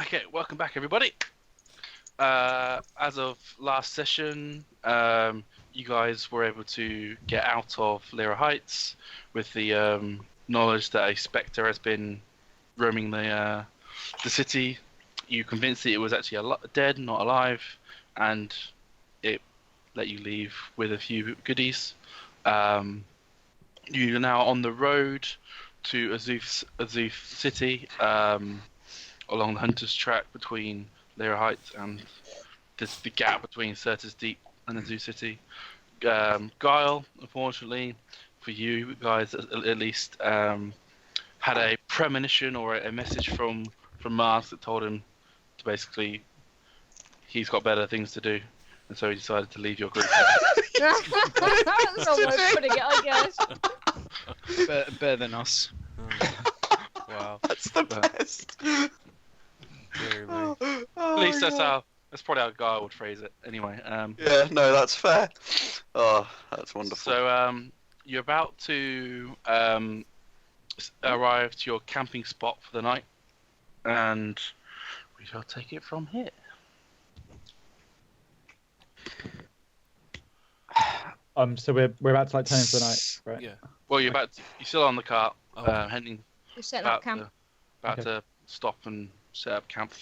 Okay, welcome back, everybody. As of last session, you guys were able to get out of Lyra Heights with the knowledge that a spectre has been roaming the city. You convinced it was actually dead, not alive, and it let you leave with a few goodies. You're now on the road to Azuf City, along the Hunter's Track between Lyra Heights and the gap between Certus Deep and Azuf City. Guile, unfortunately, for you guys at least, had a premonition or a message from Mars that told him to basically he's got better things to do, and so he decided to leave your group. That's not way of putting it, I guess. Better than us. Wow. That's the best. At least that's probably how Guile would phrase it. Anyway. Yeah, no, that's fair. Oh, that's wonderful. So you're about to arrive to your camping spot for the night, and we shall take it from here. So we're about to turn in for the night, right? Yeah. Well, you're still on the cart, Oh. heading We're setting up about camp. to stop and set up camp.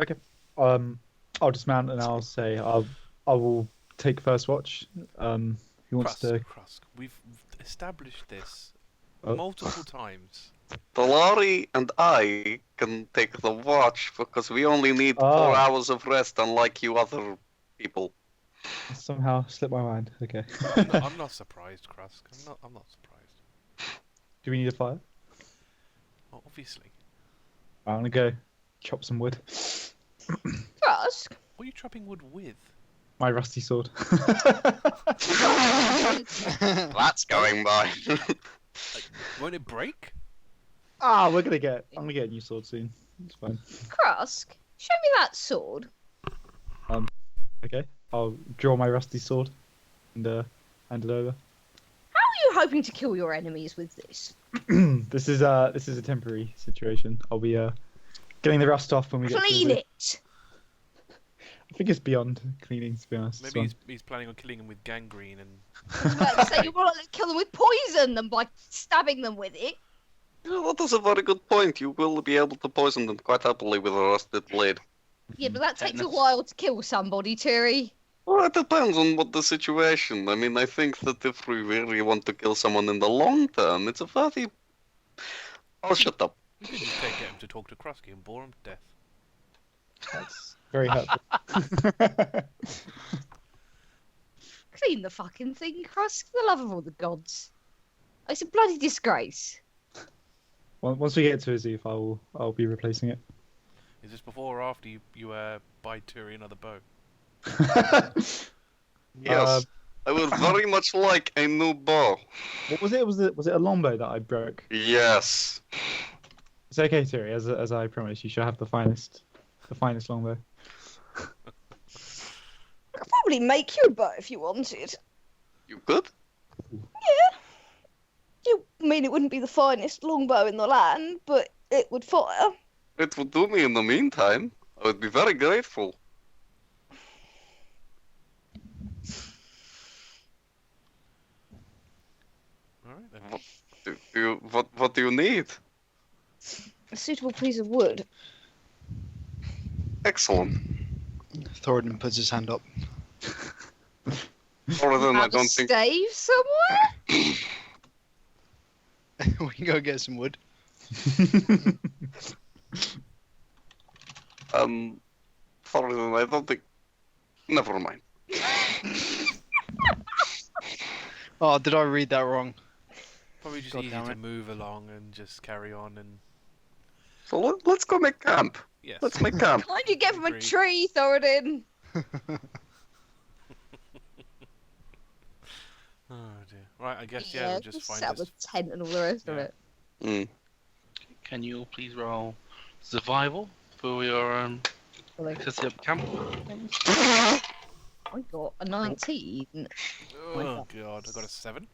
Okay. I'll dismount and I'll say I will take first watch. Who wants to? Krusk. We've established this Oh. multiple times. Talari and I can take the watch because we only need 4 hours of rest, unlike you other people. Somehow slipped my mind. Okay. I'm not surprised, Krusk. I'm not surprised. Do we need a fire? Well, obviously. I'm gonna go chop some wood. Krusk? What are you chopping wood with? My rusty sword. That's going by. Won't it break? I'm gonna get a new sword soon. It's fine. Krusk? Show me that sword. Okay. I'll draw my rusty sword and hand it over. How are you hoping to kill your enemies with this? This is a temporary situation. I'll be getting the rust off when we get Clean to it! I think it's beyond cleaning, to be honest. Maybe he's planning on killing him with gangrene and... I was about to say, you want to kill them with poison and by stabbing them with it. Yeah, that is a very good point. You will be able to poison them quite happily with a rusted blade. Yeah, but that takes a Tetanus. while to kill somebody, Turi. Well, it depends on what the situation. I mean, I think that if we really want to kill someone in the long term, it's a very... I'll shut up. We could just get him to talk to Krusky and bore him to death. That's very hurtful. Clean the fucking thing, Krusk, for the love of all the gods. It's a bloody disgrace. Once we get to Azuf, I'll be replacing it. Is this before or after you buy Turi another bow? Yes. I would very much like a new bow. What was it? Was it a longbow that I broke? Yes. It's okay, Terry. As I promised, you shall have the finest longbow. I could probably make you a bow if you wanted. You could? Yeah. I mean, it wouldn't be the finest longbow in the land, but it would fire. It would do me in the meantime. I would be very grateful. Alright then. What do you need? A suitable piece of wood. Excellent. Thoradin puts his hand up. Thoradin, I Have a don't think... stave somewhere? We can go get some wood. Thoradin, I don't think... Never mind. Oh, did I read that wrong? Probably just God easy damn to it. move along and just carry on and... So let's go make camp. Yes. Let's make camp. Why'd you get from a Agreed. tree, Thoradin? Oh dear. Right, I guess, yeah, we'll just set find up a this... tent and all the rest of Yeah. it. Mm. Can you all please roll survival for your setting up camp? I got a 19. Oh god, I got a 7.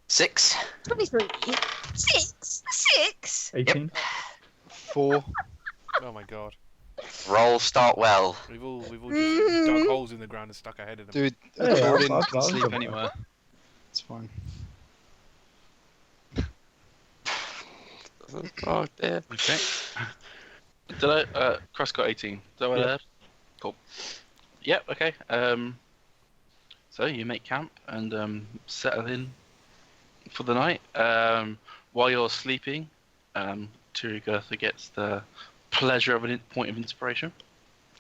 6. 23. 6? 6? 18. 4. Oh my god. Roll start well. We've all just dug holes in the ground and stuck our head in them. Dude, Yeah, Thoradin I've can got sleep them. anywhere. It's fine. Oh dear. Okay. Did I? Krusk got 18. Is that what I Yeah. heard? Cool. Yep. Okay. So you make camp and settle in for the night. While you're sleeping, Turygurtha gets the pleasure of a point of inspiration.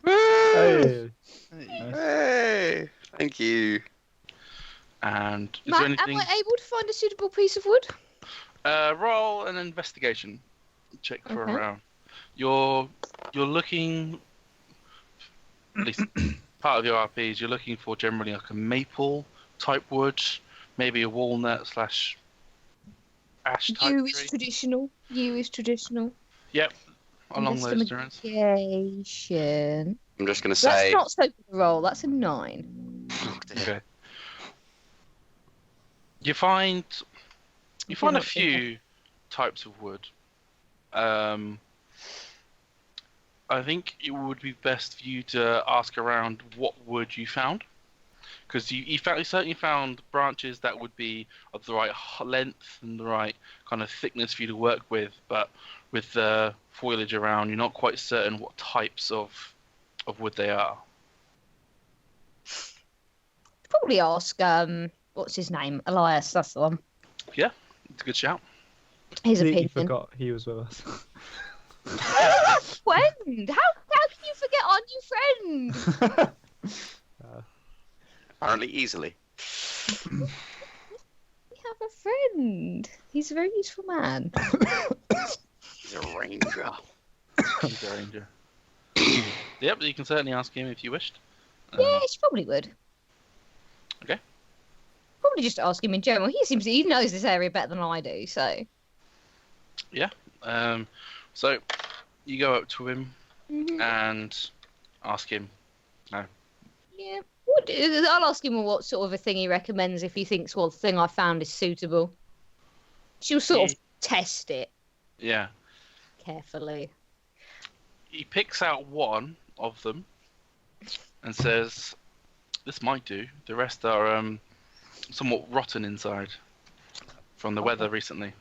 Hey. Hey. Nice. Hey, thank you. And is Matt, there anything? am I able to find a suitable piece of wood? Roll an investigation check for Okay. around. You're looking, at least part of your RPs. You're looking for generally like a maple type wood, maybe a walnut slash ash type You is tree. traditional. You is traditional. Yep, along those lines. Investigation. I'm just gonna That's say. not so good a roll. That's a 9. Okay. You find a not few types of wood. I think it would be best for you to ask around what wood you found, because you certainly found branches that would be of the right length and the right kind of thickness for you to work with, but with the foliage around, you're not quite certain what types of wood they are. Probably ask, what's his name? Elias, that's the one. It's a good shout. His Completely opinion. forgot he was with us. Friend! How can you forget our new friend? Apparently easily. We have a friend. He's a very useful man. He's a ranger. He's a ranger. Yep, you can certainly ask him if you wished. Yeah, she probably would. Okay. Probably just ask him in general. He knows this area better than I do, so. So you go up to him Mhm. and ask him. Yeah. I'll ask him what sort of a thing he recommends if he thinks, well, the thing I found is suitable. She'll sort of test it Yeah. carefully. He picks out one of them and says, "This might do. The rest are somewhat rotten inside from the weather recently."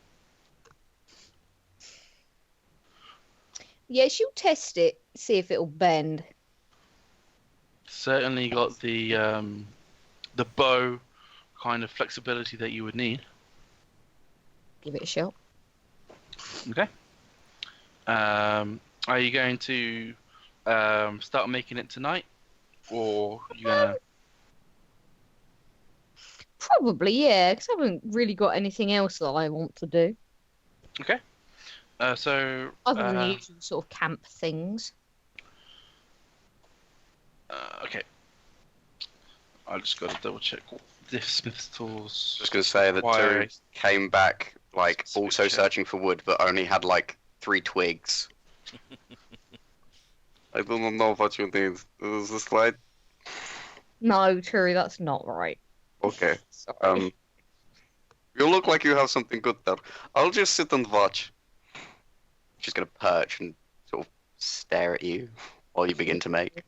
Yeah, she'll test it, see if it'll bend. Certainly got the bow kind of flexibility that you would need. Give it a shot. Okay. Are you going to start making it tonight, or are you gonna? Probably, yeah, because I haven't really got anything else that I want to do. Okay. So. Other than the usual sort of camp things. Okay. I just got to double check what this Smith's tools. Just gonna say that require. Turi came back like Switch also it. searching for wood, but only had like 3 twigs. I do not know what you need. Is this right? No, Turi, that's not right. Okay. Sorry. You look like you have something good there. I'll just sit and watch. She's gonna perch and sort of stare at you while you begin to make.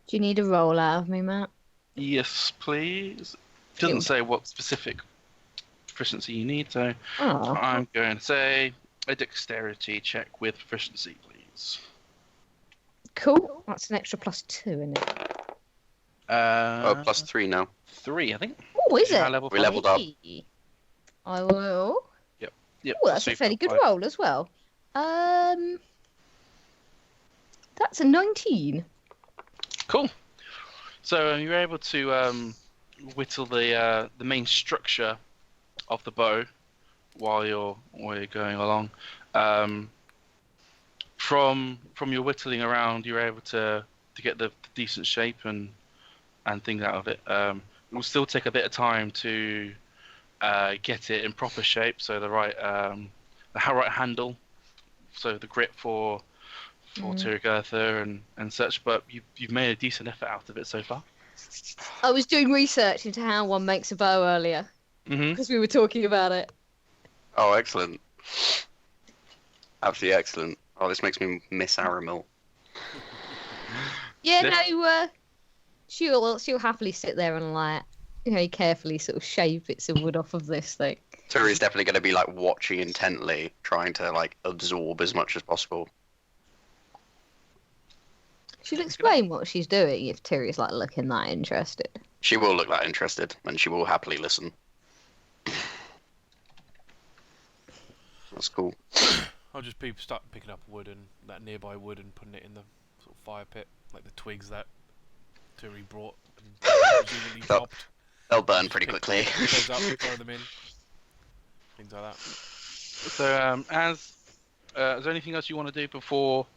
Do you need a roll out of me, Matt? Yes, please. Doesn't say what specific proficiency you need, so Oh, I'm going to say a dexterity check with proficiency, please. cool. That's an extra +2, isn't it? +3 now. 3, I think. Oh, is High it? level We five. leveled up. I will. Yep. Oh, that's so a you've fairly got good 5. roll as well. That's a 19. Cool. So you're able to whittle the main structure of the bow while you're going along. From your whittling around, you're able to get the decent shape and things out of it. It will still take a bit of time to get it in proper shape, so the right handle, so the grip for Turygurtha and such. But you've made a decent effort out of it so far. I was doing research into how one makes a bow earlier Mm-hmm. because we were talking about it. Oh, excellent. Absolutely excellent. Oh, this makes me miss Aramil. Yeah, This- no, she'll happily sit there and like, carefully sort of shave bits of wood off of this thing. Turi's definitely going to be like watching intently, trying to like absorb as much as possible. She'll explain what she's doing if Tyri's like looking that interested. She will look that interested, and she will happily listen. That's cool. I'll just start picking up wood and that nearby wood and putting it in the sort of fire pit, like the twigs that Turi brought and presumably chopped. They'll burn pretty quickly. Pick those up, throw them in, things like that. So, is there anything else you want to do before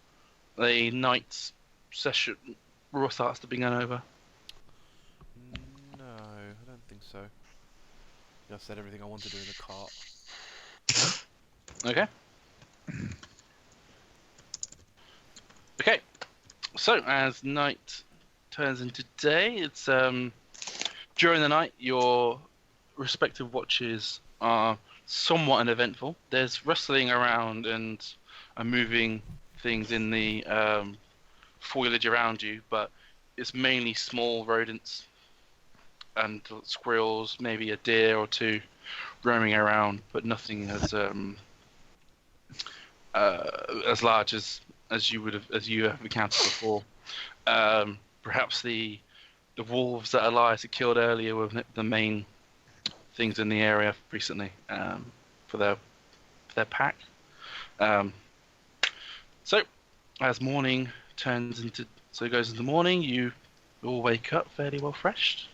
the night's session raw starts to be gone over? No, I don't think so. I said everything I want to do in the cart. Okay. Okay. So, as night turns into day, it's during the night your respective watches are somewhat uneventful. There's rustling around and moving things in the foliage around you, but it's mainly small rodents and squirrels, maybe a deer or two roaming around, but nothing as large as you have encountered before. Perhaps the wolves that Elias had killed earlier were the main things in the area recently for their pack. So as morning goes into morning, you all wake up fairly well freshed.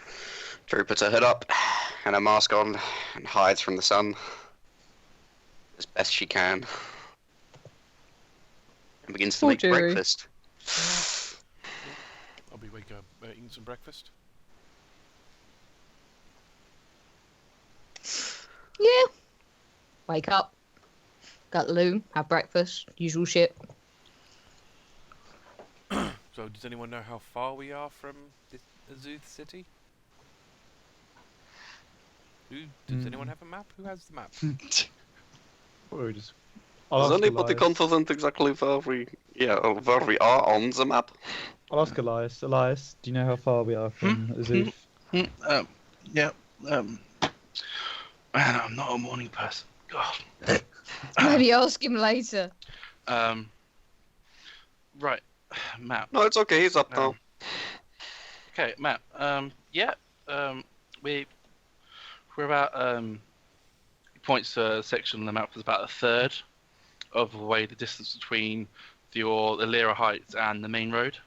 Turi puts her hood up and her mask on and hides from the sun as best she can. And begins to Poor make Turi. breakfast. I'll be eating some breakfast. Yeah. Wake up, got the loo, have breakfast, usual shit. So, does anyone know how far we are from this Azuth city? Does anyone have a map? Who has the map? Or just... Is ask anybody Elias. confident exactly where we are on the map? I'll ask Elias. Elias, do you know how far we are from Azuf? Yeah. Man, I'm not a morning person. God. Maybe ask him later. Right, map. No, it's okay. He's up now. Okay, map. We're about he points to a section on the map that's about a third of the way the distance between the Lyra Heights and the main road.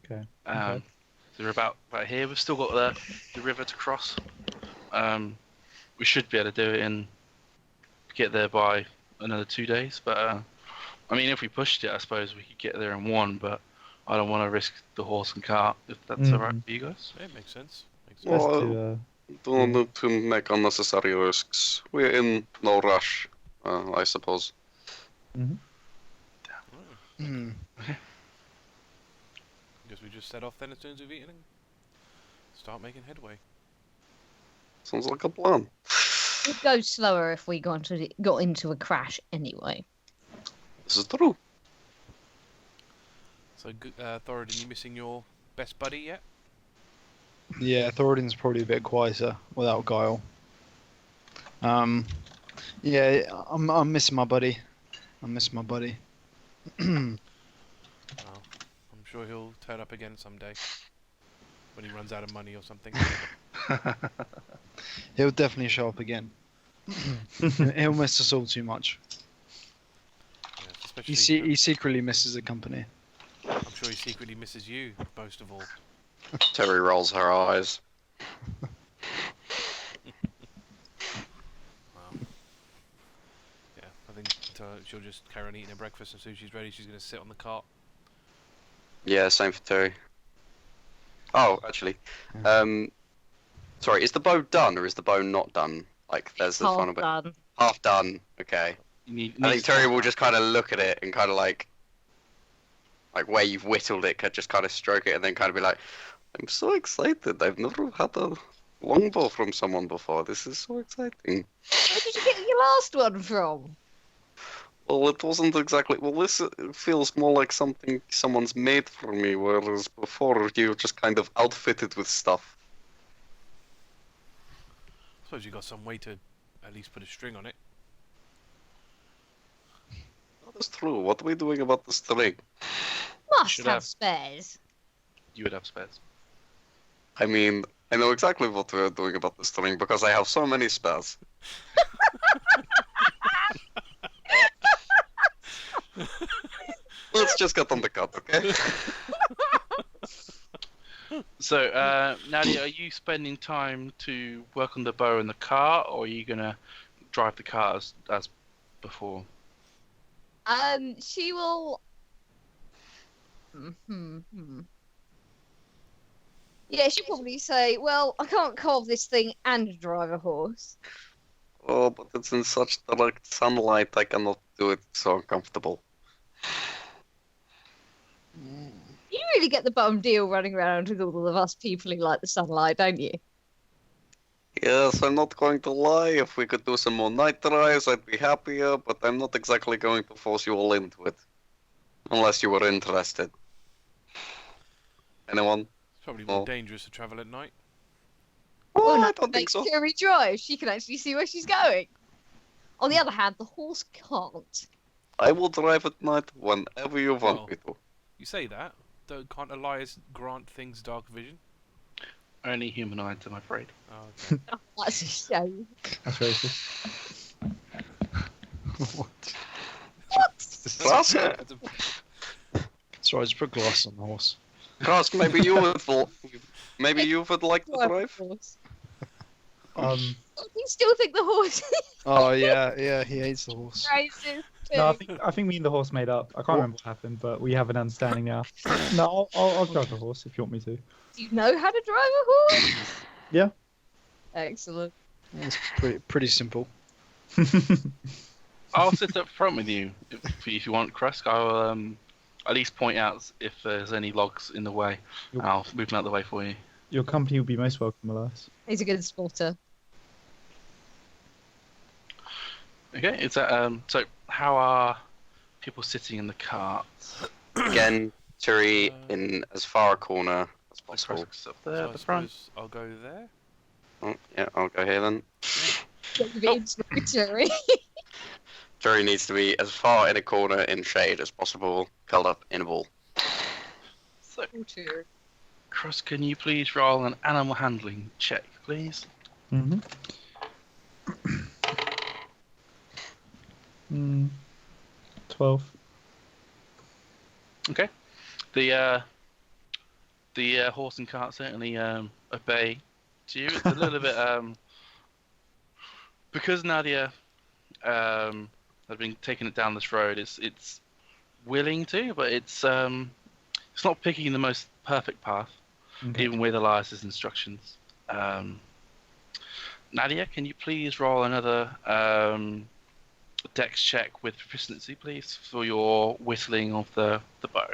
Okay. So we're about here. We've still got the river to cross. We should be able to do it get there by another 2 days. But I mean, if we pushed it, I suppose we could get there in one. But I don't want to risk the horse and cart. If that's alright for you guys. Yeah, it makes sense. Best Well, to, Don't need to make unnecessary risks. We're in no rush, I suppose. Guess we just set off then as soon as we've eaten and start making headway. Sounds like a plan. It'd go slower if we got into a crash anyway. This is true. So, Thoradin, you missing your best buddy yet? Yeah, Thoradin's probably a bit quieter without Guile. Yeah, I'm missing my buddy. Well, I'm sure he'll turn up again someday. When he runs out of money or something. He'll definitely show up again. He'll miss us all too much. Yeah, especially, He secretly misses the company. I'm sure he secretly misses you, most of all. Terry rolls her eyes. Wow. Yeah, I think she'll just carry on eating her breakfast, and as soon as she's ready, she's going to sit on the cart. Yeah, same for Terry. Oh, actually, sorry, is the bow done or is the bow not done? Like, there's the final bit. Done. Half done. Okay. I think Terry will just kind of look at it and kind of like where you've whittled it, could just kind of stroke it and then kind of be like, I'm so excited. I've never had a longbow from someone before. This is so exciting. Where did you get your last one from? Well, it wasn't exactly. Well, this feels more like something someone's made for me, whereas before you just kind of outfitted with stuff. I suppose you got some way to at least put a string on it. That's true. What are we doing about the string? Must Should have have. spares. You would have spares. I mean, I know exactly what we're doing about the string because I have so many spares. Let's just get on the cut, okay? So, Nadia, are you spending time to work on the bow in the car, or are you gonna drive the car as before? She will. Yeah, she'll probably say, "Well, I can't carve this thing and drive a horse." Oh, but it's in such direct sunlight, I cannot do it. It's so uncomfortable. You really get the bum deal running around with all of us people who like the sunlight, don't you? Yes, I'm not going to lie. If we could do some more night drives, I'd be happier, but I'm not exactly going to force you all into it. Unless you were interested. Anyone? It's probably more Oh. dangerous to travel at night. Oh, no, I don't think so. Terry drive. She can actually see where she's going. On the other hand, the horse can't. I will drive at night whenever you want Oh. me to. You say that. Can't Elias grant things dark vision? Only humanoids, I'm afraid. Oh, okay. Oh, that's a shame. That's racist. What? Krusk, That's a- Sorry, just put glass on the horse. Krusk, maybe you would like to Drive the drive? horse. You still think the horse Oh yeah, he hates the horse. is racist too? No, I think me and the horse made up. I can't remember what happened, but we have an understanding now. No, I'll drive the horse if you want me to. Do you know how to drive a horse? Yeah. Excellent. It's pretty simple. I'll sit up front with you if you want, Krusk. I'll at least point out if there's any logs in the way. I'll move them out of the way for you. Your company will be most welcome, Elias. He's a good spotter. Okay, is that so? How are people sitting in the carts? Again, Turi in as far a corner as possible. Krusk's up there So at I the front. suppose I'll go there. Oh, yeah, I'll go here then. Terry. Turi needs to be as far in a corner in shade as possible, curled up in a ball. So, Krusk, can you please roll an animal handling check, please? Mm-hmm. 12. Okay. The horse and cart certainly obey to you. It's a little bit because Nadia has been taking it down this road. It's willing to, but it's not picking the most perfect path, Okay. even with Elias's instructions. Nadia, can you please roll another dex check with proficiency, please, for your whistling of the bow?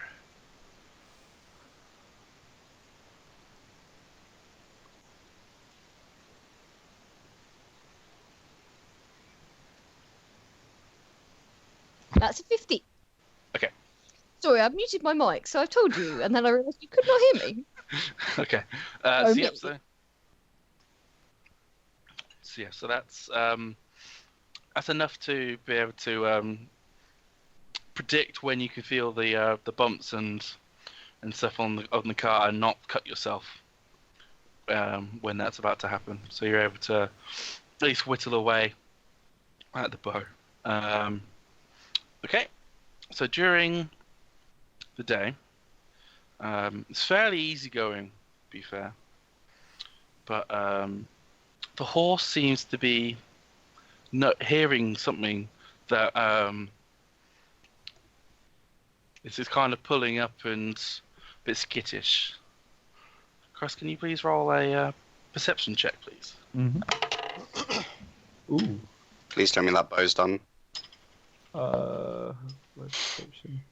That's a 50. Okay. Sorry, I've muted my mic, so I told you, and then I realised you could not hear me. Okay. Oh, So me. yep. So that's enough to be able to predict when you can feel the bumps and stuff on the car and not cut yourself when that's about to happen. So you're able to at least whittle away at the bow. Okay. So during the day, it's fairly easygoing, to be fair. But the horse seems to be not hearing something that is kind of pulling up and a bit skittish. Krusk, can you please roll a perception check, please? Mm-hmm. Ooh. Please tell me that bow's done. Where's perception?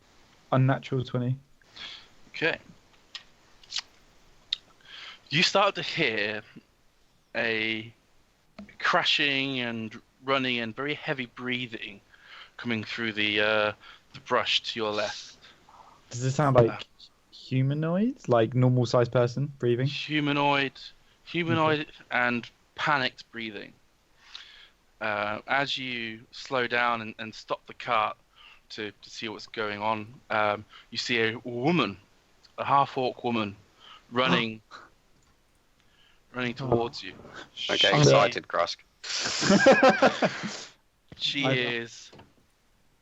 Unnatural 20. Okay. You start to hear a crashing and running and very heavy breathing coming through the brush to your left. Does it sound like humanoid, like normal sized person breathing? Humanoid, and panicked breathing. As you slow down and stop the cart to see what's going on, you see a woman, a half-orc woman, running towards you. Okay, excited, Krusk. She is.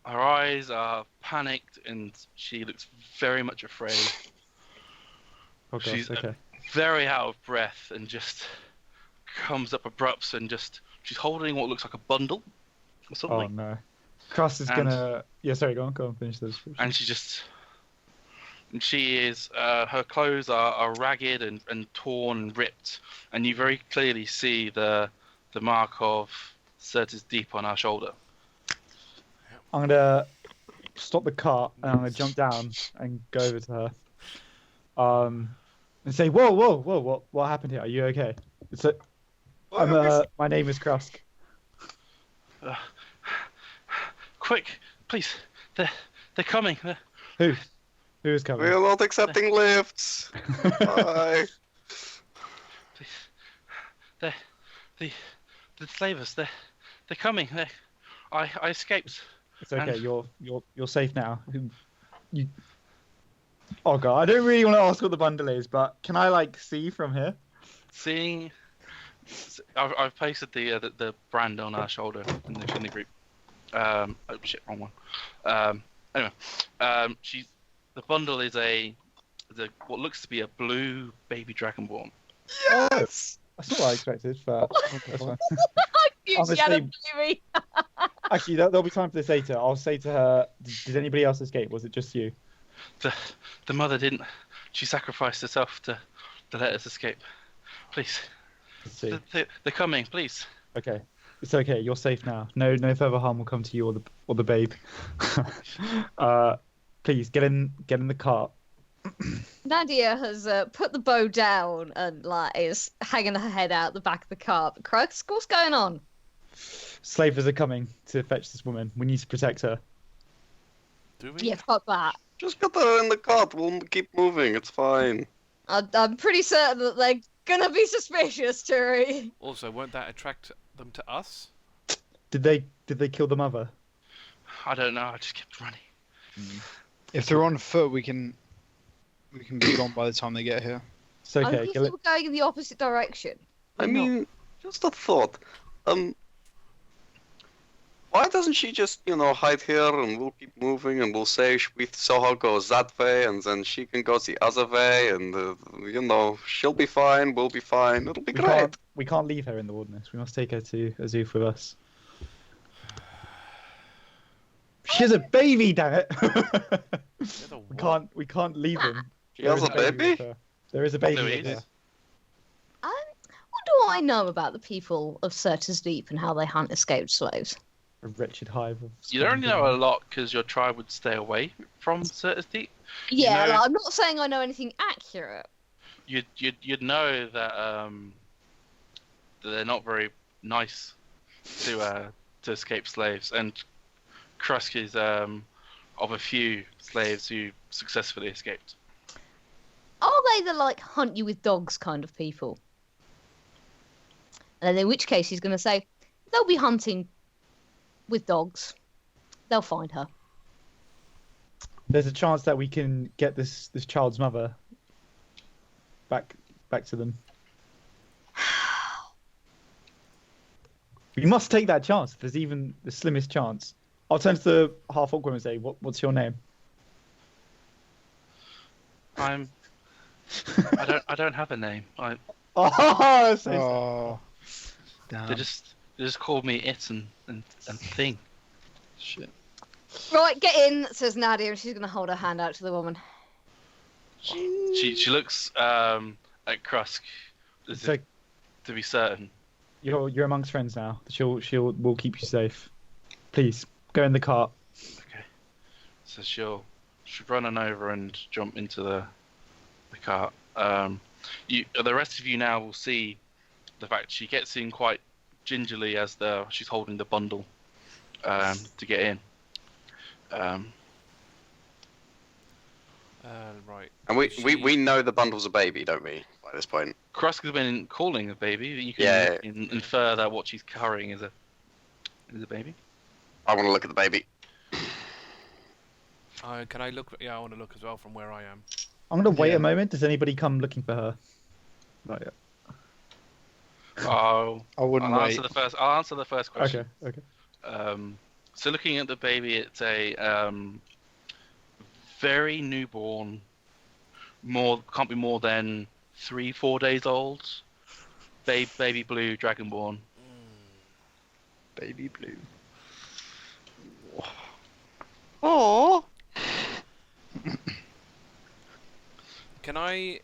Her eyes are panicked, and she looks very much afraid. Oh, gosh, She's okay. very out of breath and just comes up abrupt and she's holding what looks like a bundle or something. Oh no. Krusk is gonna. Yeah, sorry, go on, finish the description. And she is. Her clothes are ragged and torn and ripped, and you very clearly see the mark of Certes Deep on her shoulder. I'm gonna stop the cart and I'm gonna jump down and go over to her. And say, whoa, what happened here? Are you okay? My name is Krusk. Quick, please, they're coming. Who is coming? We are not accepting lifts. Bye. Please. The slavers, they're coming. I escaped. It's okay. You're safe now. Oh god, I don't really want to ask what the bundle is, but can I see from here? Seeing, I've pasted the brand on her shoulder in the group. Oh shit, wrong one. Anyway, the bundle is what looks to be a blue baby dragonborn. Yes. That's not what I expected, but that's fine. You shadow baby. Actually, there'll be time for this later. I'll say to her, did anybody else escape? Was it just you? The mother didn't. She sacrificed herself to let us escape. Please. Let's see. They're coming, please. Okay. It's okay. You're safe now. No further harm will come to you or the babe. Please get in the cart. Nadia has put the bow down and is hanging her head out the back of the cart. But Krusk, what's going on? Slavers are coming to fetch this woman. We need to protect her. Do we? Yeah, fuck that. Just get her in the cart. We'll keep moving. It's fine. I'm pretty certain that they're gonna be suspicious, Turi. Also, won't that attract them to us? Did they kill the mother? I don't know. I just kept running. If they're on foot, we can be gone by the time they get here. It's okay. I think we're going in the opposite direction. I mean, just a thought. Why doesn't she just, hide here and we'll keep moving and we'll say we saw her go that way and then she can go the other way and, she'll be fine, we'll be fine, it'll be great. We can't leave her in the wilderness. We must take her to Azuf with us. She has a baby, damn it! We can't leave him. She has a baby? There is a baby Louise? with her. What do I know about the people of Certes Deep and how they hunt escaped slaves? A wretched hive of... You don't really know a lot because your tribe would stay away from Certes Deep. Yeah, know- I'm not saying I know anything accurate. You'd know that they're not very nice to escape slaves, and Krusk is of a few slaves who successfully escaped. Are they the hunt you with dogs kind of people? And in which case he's going to say they'll be hunting with dogs. They'll find her. There's a chance that we can get this child's mother back to them. We must take that chance. If there's even the slimmest chance. I'll turn to the half-orc woman and say, "What's your name?" I don't have a name. Oh, damn. They just called me it and thing. Shit. Right, get in, says Nadia, and she's going to hold her hand out to the woman. She looks at Krusk So to be certain. you're amongst friends now. We'll keep you safe. Please go in the cart. Okay. So she'll run on over and jump into the cart. The rest of you now will see the fact she gets in quite gingerly as she's holding the bundle to get in. Right. And we know the bundle's a baby, don't we? By this point. Krusk has been calling a baby. You can Yeah. infer that what she's carrying is a baby. I want to look at the baby. Can I look? Yeah, I want to look as well from where I am. I'm gonna wait Yeah. a moment. Does anybody come looking for her? Not yet. Oh, I wouldn't I'll wait. answer the first question. Okay. So looking at the baby, it's a very newborn. Can't be more than 3-4 days old. Baby blue dragonborn. Baby blue. Oh. Can I?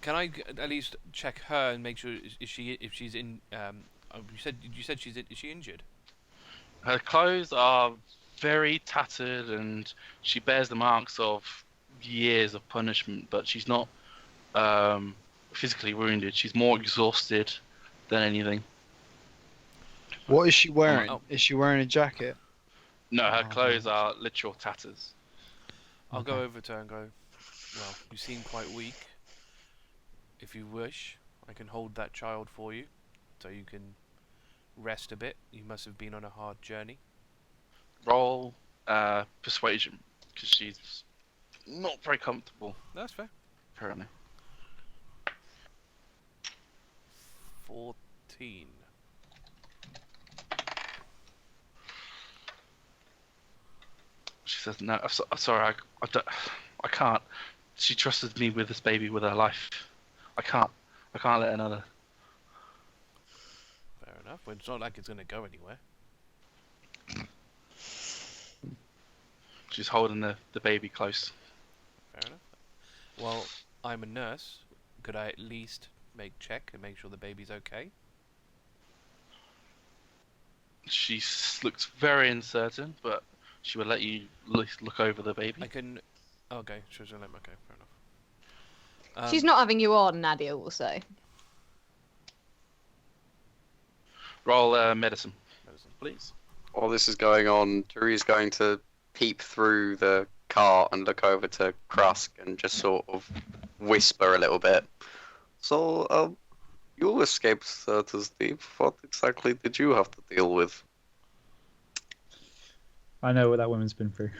Can I at least check her and make sure if she's in? You said she's in, is she injured? Her clothes are very tattered, and she bears the marks of years of punishment. But she's not physically wounded. She's more exhausted than anything. What is she wearing? Oh. Is she wearing a jacket? No, her Oh, clothes are literal tatters. I'll go over to her and go. Well, you seem quite weak. If you wish, I can hold that child for you, so you can rest a bit. You must have been on a hard journey. Roll persuasion, because she's not very comfortable, That's fair. apparently. 14. She says, "No, I'm sorry, I can't. She trusted me with this baby with her life. I can't let another." Fair enough. Well, it's not like it's going to go anywhere. She's holding the baby close. Fair enough. Well, I'm a nurse. Could I at least check and make sure the baby's okay? She looks very uncertain, but she will let you look over the baby. I can. Okay, sure. Okay, fair enough. She's not having you on, Nadia will say. Roll medicine, please. While this is going on, Turi's going to peep through the car and look over to Krusk and just sort of whisper a little bit. So, you escaped Surtur's Deep. What exactly did you have to deal with? I know what that woman's been through.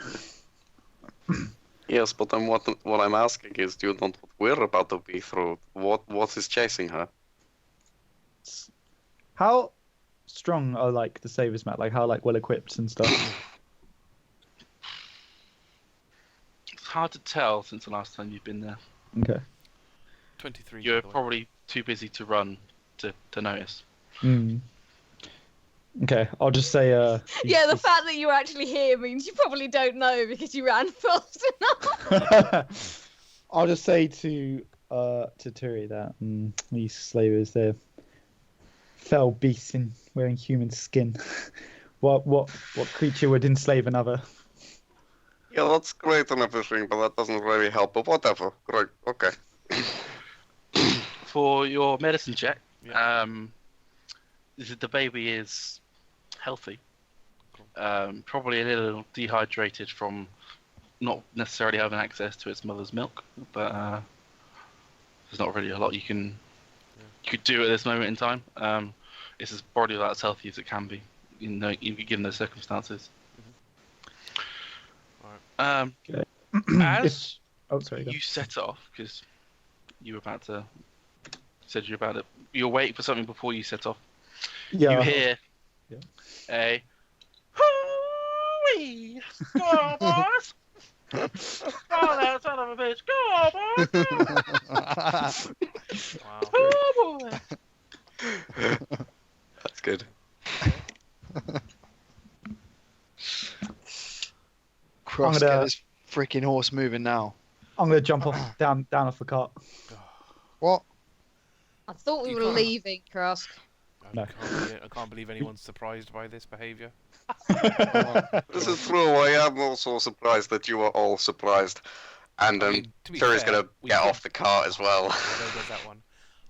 Yes, but what I'm asking is, do you know what we're about to be through? What is chasing her? How strong are like the savers, Matt? Like how well equipped and stuff? It's hard to tell since the last time you've been there. Okay. 23. You're by the way. probably too busy to run to notice. Hmm. Okay, I'll just say. Yeah, the fact that you're actually here means you probably don't know because you ran fast enough. I'll just say to Turi that these slavers, they're fell beasts in wearing human skin. What creature would enslave another? Yeah, that's great and everything, but that doesn't really help. But whatever. Right, okay. For your medicine check, Yeah. the baby is healthy. Probably a little dehydrated from not necessarily having access to its mother's milk, but there's not really a lot you could do at this moment in time. It's probably about as healthy as it can be, given the circumstances. Okay. As Sorry. you set off, because you were about to said you're about it. You're waiting for something before you set off. Yeah. You hear a hooey! Go on, boys! Go on there, son of a bitch! Go on, boys! Wow. Oh, boy! That's good. Cross, gonna- get this freaking horse moving now. I'm gonna jump off down off the cart. What? I thought we You were can't. leaving, Krusk. No. I can't believe anyone's surprised by this behaviour. This is true. I am also surprised that you are all surprised. And I mean, to be Turi's fair, gonna we get could- off the cart as well. There goes that one.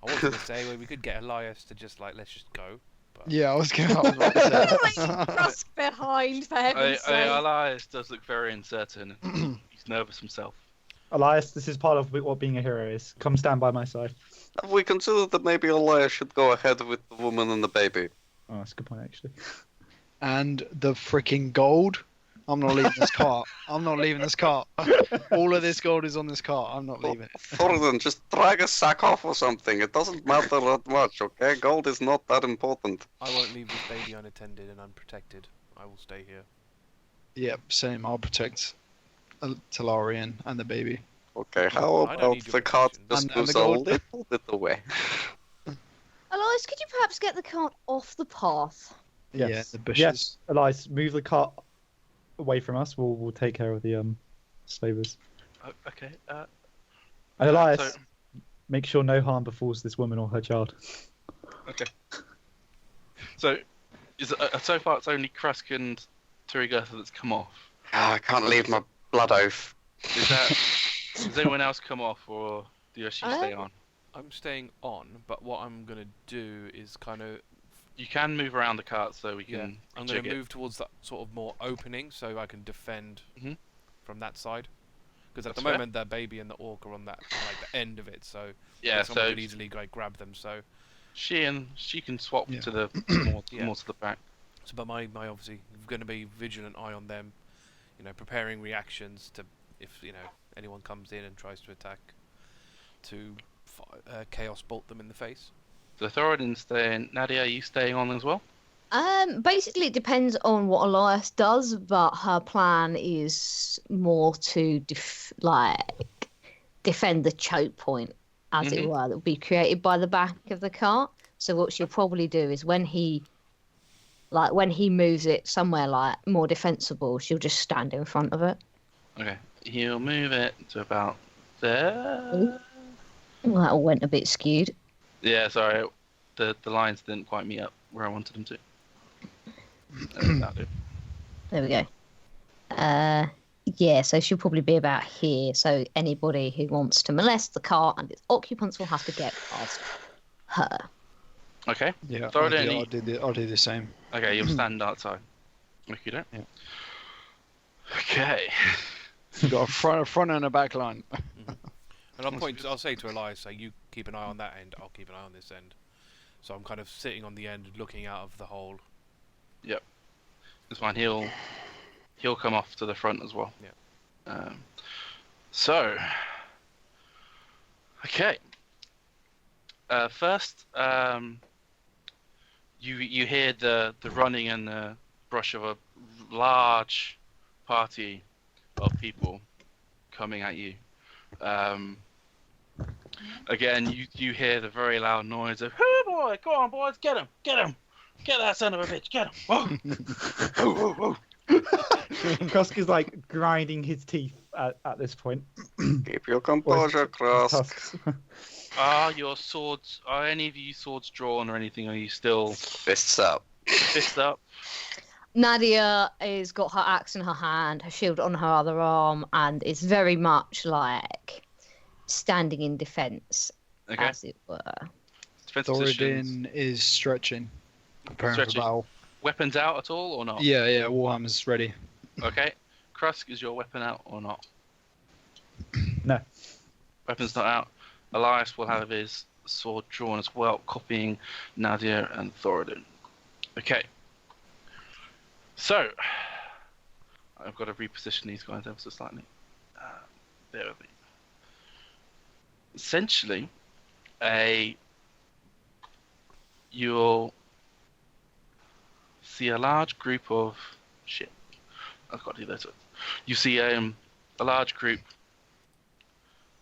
I was going to say, well, we could get Elias to just let's just go, But Yeah, I was about to say. Krusk behind, for heaven's sake. Elias does look very uncertain. He's nervous himself. Elias, this is part of what being a hero is. Come stand by my side. Have we considered that maybe Elias should go ahead with the woman and the baby? Oh, that's a good point, actually. And the freaking gold. I'm not leaving this cart. I'm not leaving this cart. All of this gold is on this cart. I'm not leaving it. Thoradin, just drag a sack off or something. It doesn't matter that much, okay? Gold is not that important. I won't leave this baby unattended and unprotected. I will stay here. Yep, same. I'll protect Talari and the baby. Okay, how I don't about need your the cart protection. just And moves the a gold. little bit away? Elias, could you perhaps get the cart off the path? Yes. Yeah, the bushes. Yes, Elias, move the cart away from us. We'll take care of the slavers. Okay. And Elias, So- make sure no harm befalls this woman or her child. Okay. So, so far it's only Krusk and Turygurtha that's come off. I can't leave my blood oath. Does anyone else come off, or do you actually stay on? I'm staying on, but what I'm gonna do is kind of You can move around the cart so we yeah. can. I'm gonna jig it. move towards that sort of more opening so I can defend Mhm. from that side. Because at That's the fair. moment, the baby and the orc are on that like the end of it, so Yeah. someone So could easily grab them. So, she can swap Yeah. to the Yeah. more to the back. but my obviously going to be vigilant eye on them, preparing reactions to if anyone comes in and tries to attack, to chaos bolt them in the face. So Thoradin's staying. Nadia, are you staying on as well? Basically, it depends on what Elias does, but her plan is more to defend the choke point, as it were, that will be created by the back of the cart. So what she'll probably do is when he moves it somewhere more defensible, she'll just stand in front of it. Okay. He'll move it to about there. Well, that all went a bit skewed. Yeah. Sorry. The lines didn't quite meet up where I wanted them to. That'll do. There we go. Yeah, so she'll probably be about here. So anybody who wants to molest the cart and its occupants will have to get past her. Okay. Yeah, Thoradin, I'll do the same. Okay, you'll stand outside. Okay, don't. Yeah. Okay. Got a front and a back line. And I'll say to Elias, you keep an eye on that end, I'll keep an eye on this end. So I'm kind of sitting on the end, looking out of the hole. Yep. It's fine. He'll come off to the front as well. Yeah. So. Okay. First, you hear the running and the brush of a large party of people coming at you. Again, you hear the very loud noise of, "Oh boy, go on, boys, get him, get that son of a bitch, get him!" Whoa, whoa, whoa, whoa. Krusk is like grinding his teeth at this point. Keep your composure, Krusk. Tusks. Are any of you swords drawn or anything? Are you still Fists up. fist up? Nadia has got her axe in her hand, her shield on her other arm, and is very much standing in defence, Okay. as it were. Defensive positions. Thoradin is stretching, preparing Stretching. for battle. Weapons out at all or not? Yeah, Warhammer's ready. Okay. Krusk, is your weapon out or not? No. Weapon's not out. Elias will have his sword drawn as well, copying Nadia and Thoradin. Okay. So, I've got to reposition these guys ever so slightly. There with me. Essentially, you'll see a large group of shit. I've got to do this. You see a large group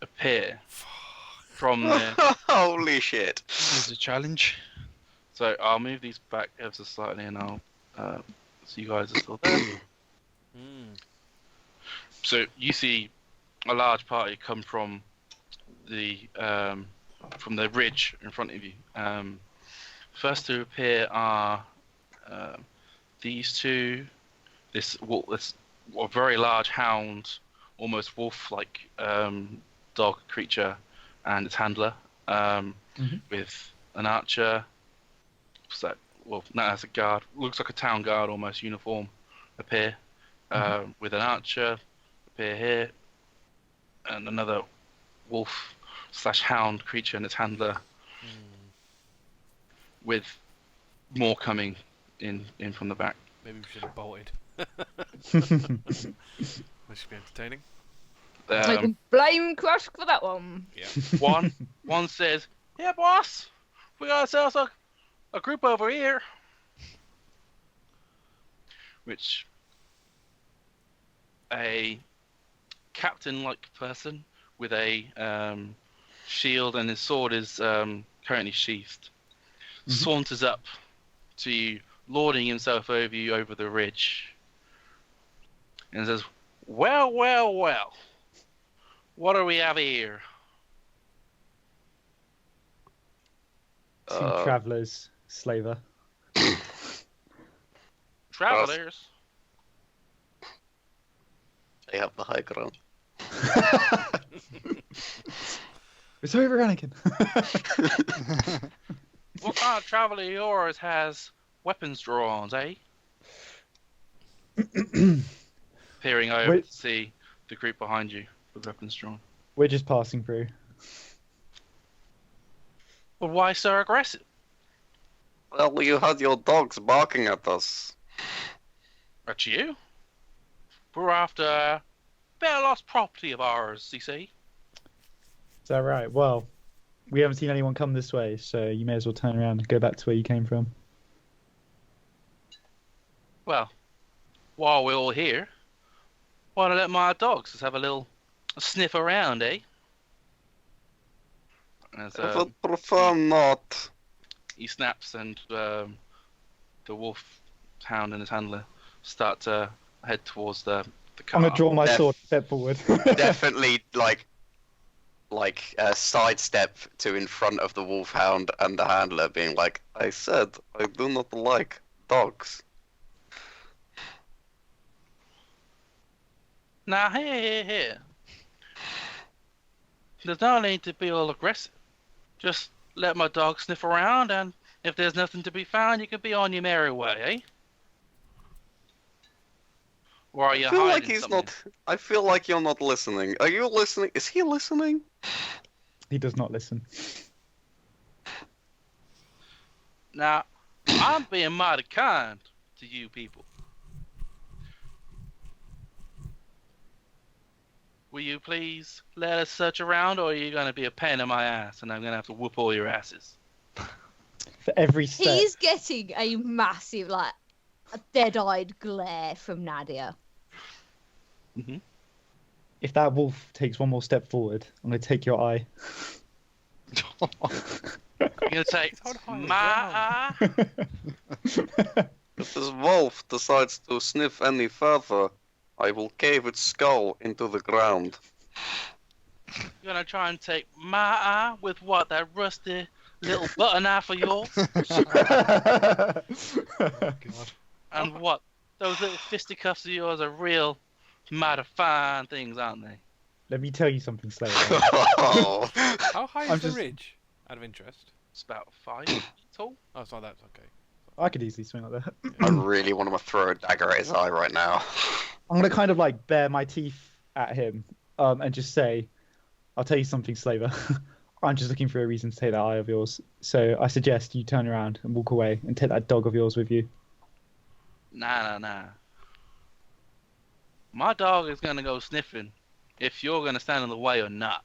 appear from the. Holy shit. This is a challenge. So I'll move these back ever so slightly, and I'll so you guys are still there. So you see a large party come from the ridge in front of you. First to appear are these two. This a very large hound, almost wolf-like dog creature, and its handler, with an archer. So well, not as a guard, looks like a town guard almost uniform, appear with an archer, appear here, and another wolf/hound creature and its handler, with more coming in from the back. Maybe we should have bolted. This should be entertaining. I can blame Krusk for that one. Yeah. One says, "Yeah, boss, we got ourselves a group over here," which a captain-like person with a shield and his sword is currently sheathed, saunters up to you, lording himself over you over the ridge, and says, "Well, well, well. What do we have here?" Two travellers, slaver. Travelers. They have the high ground. It's over, Anakin. What kind of traveler of yours has weapons drawn, eh? Peering over Wait. to see the group behind you with weapons drawn. We're just passing through. Well, why so aggressive? Well, you had your dogs barking at us. At you? We're after a bit of lost property of ours, you see. Is that right? Well, we haven't seen anyone come this way, so you may as well turn around and go back to where you came from. Well, while we're all here, why don't I let my dogs just have a little sniff around, eh? As, I would prefer not. he snaps and the wolf hound and his handler start to head towards the car. I'm gonna draw my sword and step forward. Definitely, like sidestep to in front of the wolfhound and the handler, being like, "I said I do not like dogs." Now, here. There's no need to be all aggressive. Just let my dog sniff around, and if there's nothing to be found, you can be on your merry way, eh? Or are you I feel like hiding he's something? not. I feel like you're not listening. Are you listening? Is he listening? He does not listen. Now, I'm being mighty kind to you people. Will you please let us search around, or are you going to be a pain in my ass and I'm going to have to whoop all your asses? For every step. He's getting a massive, like, a dead-eyed glare from Nadia. Mm-hmm. If that wolf takes one more step forward, I'm gonna take your eye. You're going to take my eye? If this wolf decides to sniff any further, I will cave its skull into the ground. You're going to try and take my eye with what, that rusty little butter knife of yours? God. And what, those little fisticuffs of yours are real mighty fine things, aren't they? Let me tell you something, Slayer. Oh. How high I'm is the just- ridge? Out of interest. It's about 5 feet tall. Oh, it's not that. Okay. I could easily swing like that. I really want to throw a dagger at his eye right now. I'm gonna kind of like bare my teeth at him, and just say, "I'll tell you something, Slaver. I'm just looking for a reason to take that eye of yours. So I suggest you turn around and walk away and take that dog of yours with you." Nah. My dog is going to go sniffing if you're going to stand in the way or not.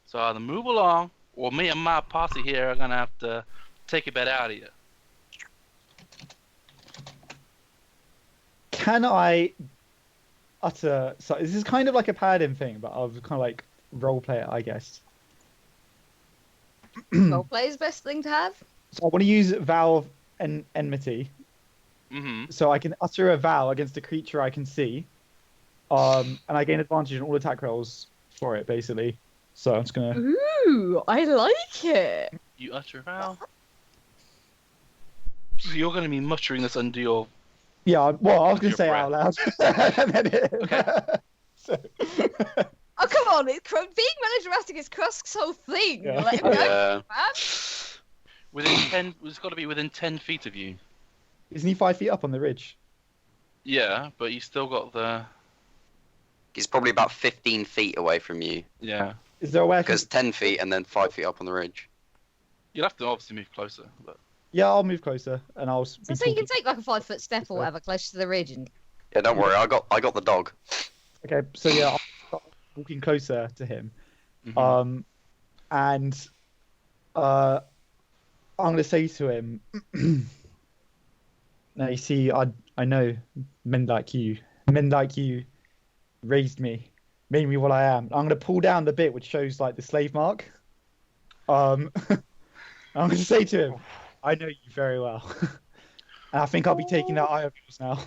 So either move along, or me and my posse here are going to have to take a bit out of you. Can I utter? So this is kind of like a Paladin thing, but I'll kind of like role play it, I guess. Roleplay is the best thing to have. So I want to use vow of enmity, Mm-hmm. so I can utter a vow against a creature I can see, and I gain advantage on all attack rolls for it, basically. So I'm just gonna. Ooh, I like it. You utter a vow. So you're going to be muttering this under your... Yeah, well, I was gonna Your say it out loud. And then Okay. So... Oh, come on. Being melodramatic is Krusk's whole thing. Yeah. Let him go, Yeah. man. Within 10, it's got to be within 10 feet of you. Isn't he 5 feet up on the ridge? Yeah, but you still got the. He's probably about 15 feet away from you. Yeah. Is there a way I can... Because 10 feet and then 5 feet up on the ridge. You'll have to obviously move closer. But... Yeah, I'll move closer and I'll. So you can take like a 5-foot step or whatever close to the ridge and. Yeah, don't worry. I got the dog. Okay, so yeah, I'll start walking closer to him. Mhm. And I'm gonna say to him, "Now you see, I know men like you raised me, made me what I am. I'm gonna pull down the bit which shows like the slave mark. I'm gonna say to him, I know you very well, and I think I'll be taking that eye of yours now."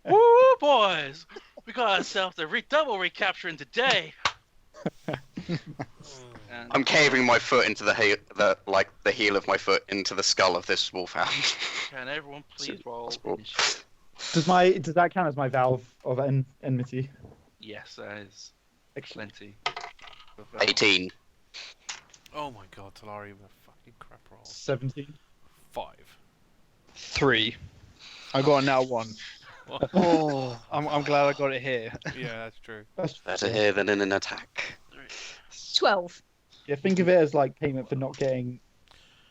Woo, boys! We got ourselves a double recapturing today. I'm caving my foot into the heel of my foot into the skull of this wolfhound. Can everyone please roll? Does that count as my vow of enmity? Yes, that is plenty. 18. Oh my god, Talari with a fucking crap roll. 17. 5. 3. I got now 1. Oh, I'm glad I got it here. Yeah, that's true. Better here than in an attack. 12. Yeah, think of it as like payment for not getting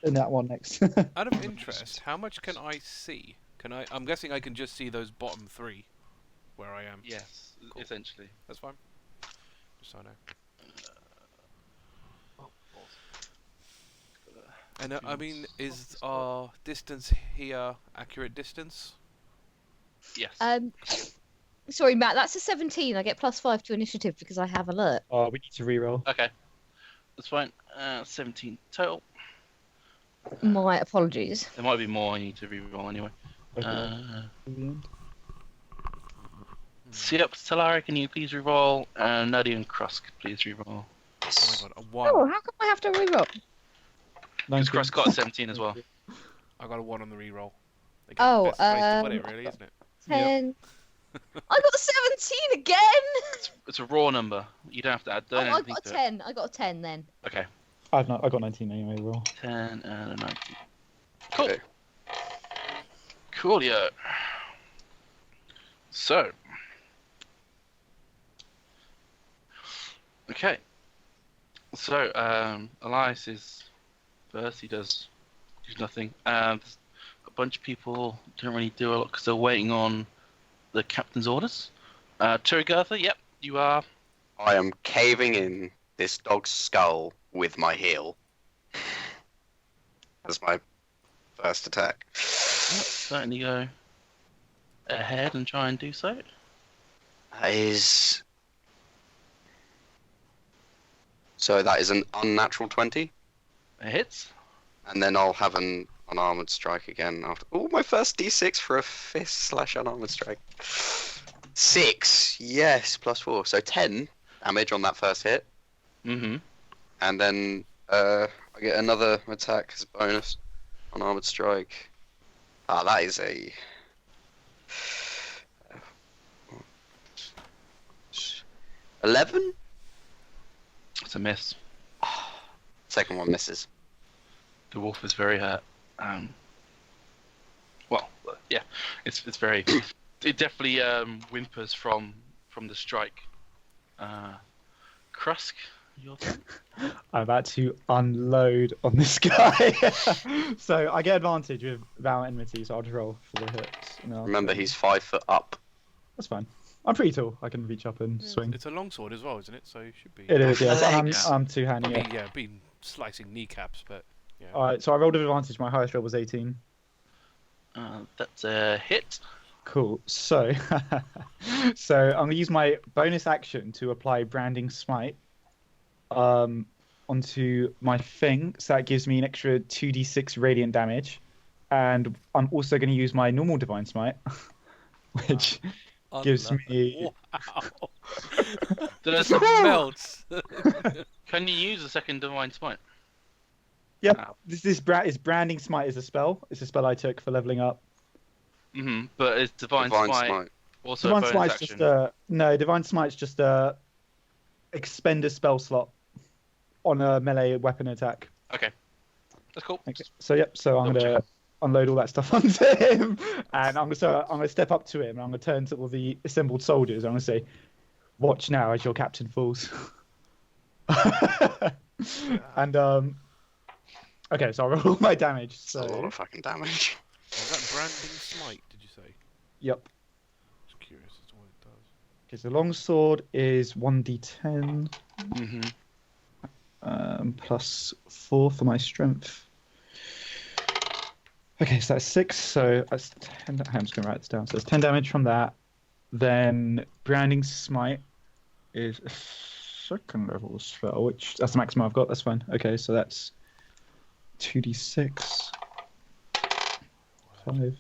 in that one next. Out of interest, how much can I see? I'm guessing I can just see those bottom 3 where I am. Yes, Cool. essentially. That's fine. Just so I know. And I mean, is our distance here accurate distance? Yes. Sorry, Matt, that's a 17. I get +5 to initiative because I have alert. Oh, we need to reroll. Okay. That's fine. 17 total. My apologies. There might be more I need to reroll anyway. Okay. Talari, can you please reroll? Nadia and Krusk, please reroll. Oh my god, a 1. Oh, how come I have to reroll? Because Krusk got a 17 as well. I got a 1 on the reroll. Again, Oh, best place to put it, really, isn't it? 10. I got 17 again! It's a raw number. You don't have to add Oh, I anything got a to 10. I got a 10 then. it. Okay. I got 19 anyway. Roll. 10 and a 19. Cool. Okay. Coolio. So. Okay. So, Elias is first. He does nothing. There's a bunch of people don't really do a lot because they're waiting on the captain's orders. Turygurtha, yep, you are. I am caving in this dog's skull with my heel. That's my first attack. Yep, certainly go ahead and try and do so. That is... So that is an unnatural 20. It hits. And then I'll have an unarmored strike again after. Oh, my first d6 for a fist / unarmored strike. 6, yes, +4. So 10 damage on that first hit. Mm-hmm. And then I get another attack as a bonus. Unarmored strike. Ah, that is a... 11? It's a miss. Second one misses. The wolf is very hurt. Well, yeah, it's very. It definitely whimpers from the strike. Krusk, your turn. I'm about to unload on this guy. So I get advantage with Vow Enmity, so I'll just roll for the hit. Remember, he's 5 foot up. That's fine. I'm pretty tall. I can reach up and swing. It's a longsword as well, isn't it? So you should be. It is, yeah. Legs. I'm two-handed. I Yeah. mean, yeah, been slicing kneecaps, but yeah. All right, so I rolled with advantage. My highest roll was 18. That's a hit. Cool. So, I'm gonna use my bonus action to apply Branding Smite onto my thing. So that gives me an extra 2d6 radiant damage, and I'm also gonna use my normal Divine Smite, which gives me. Wow. Does Melts. Can you use a second divine smite? Yeah, Wow. this is Branding Smite is a spell. It's a spell I took for leveling up. Mm-hmm. But is divine smite also Divine a bonus Smite's action? just no. Divine Smite's just a expend a spell slot on a melee weapon attack. Okay. That's cool. Okay. So yep. So I'm Double gonna unload all that stuff onto him, and I'm gonna step up to him, and I'm gonna turn to all the assembled soldiers. I'm gonna say, "Watch now as your captain falls." And okay, so I'll roll my damage. It's So a lot of fucking damage. Was that branding smite? Did you say? yep. Just curious as to what it does. Okay, so longsword is 1d10 plus 4 for my strength. Okay, so that's 6. So that's 10. I'm just gonna write this down. So it's 10 damage from that. Then branding smite is a second level spell, which that's the maximum I've got. That's fine. Okay, so that's 2d6. 5.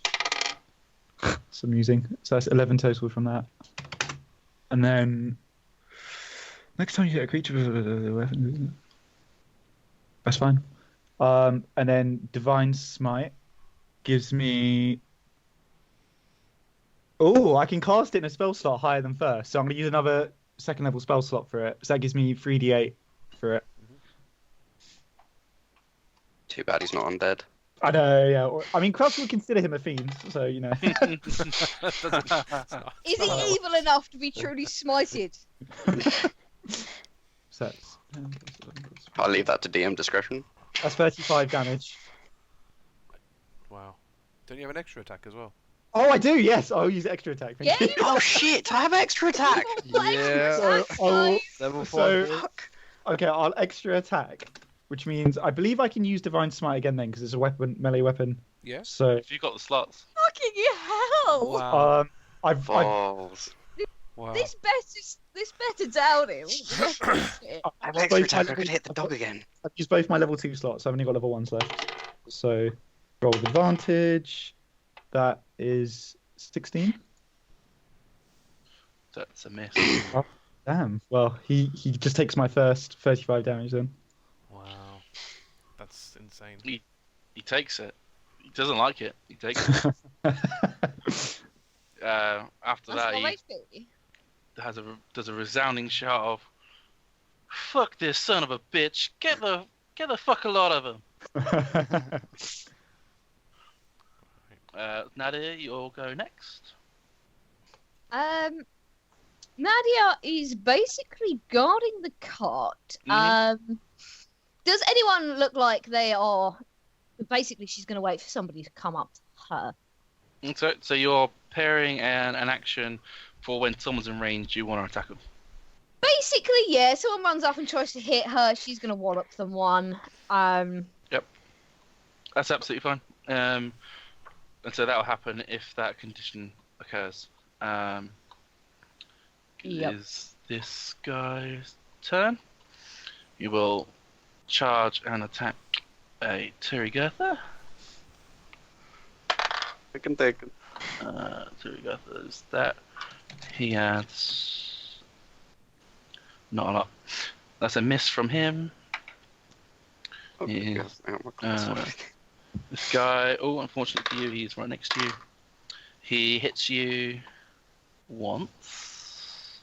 It's amusing. So that's 11 total from that. And then next time you hit a creature with a weapon, that's fine. And then divine smite gives me. Oh, I can cast it in a spell slot higher than first, so I'm gonna use another second level spell slot for it. So that gives me 3d8 for it. Too bad he's not undead. I know, yeah. I mean, Krusk would consider him a fiend, so you know. Is he evil enough to be truly smited? So that's, I'll leave that to DM discretion. that's 35 damage. Wow. Don't you have an extra attack as well? Oh, I do. Yes, I'll use extra attack. Thank Yeah, you. you Oh shit! I have extra attack. Yeah. So I'll- Level 4. So- Fuck. Okay, I'll extra attack, which means I believe I can use divine smite again then because it's a weapon, melee weapon. Yes. So If you've got the slots. Fucking hell! Wow. I've Balls. Wow. This better down him. I have extra attack. I could hit the dog again. I've used both my level 2 slots. I've only got level 1s left. So roll with advantage. That is 16. That's a miss. Damn. Well, he just takes my first 35 damage then. Wow. That's insane. He takes it. He doesn't like it. He takes it. After that, he does a resounding shout of, "Fuck this son of a bitch! Get the fuck a lot of him!" Nadia, you'll go next. Nadia is basically guarding the cart. Does anyone look like they are? Basically, she's going to wait for somebody to come up to her. And so you're pairing an action for when someone's in range, you want to attack them. Basically, yeah. Someone runs up and tries to hit her. She's going to wallop them one. Yep. That's absolutely fine. And so that'll happen if that condition occurs. Yep. Is this guy's turn? You will charge and attack a Turygurtha. I can take it. Turygurtha is that. He has not a lot. That's a miss from him. Okay, He good. is, Hang on, my cards. This guy, oh, unfortunately for you, he's right next to you. He hits you once.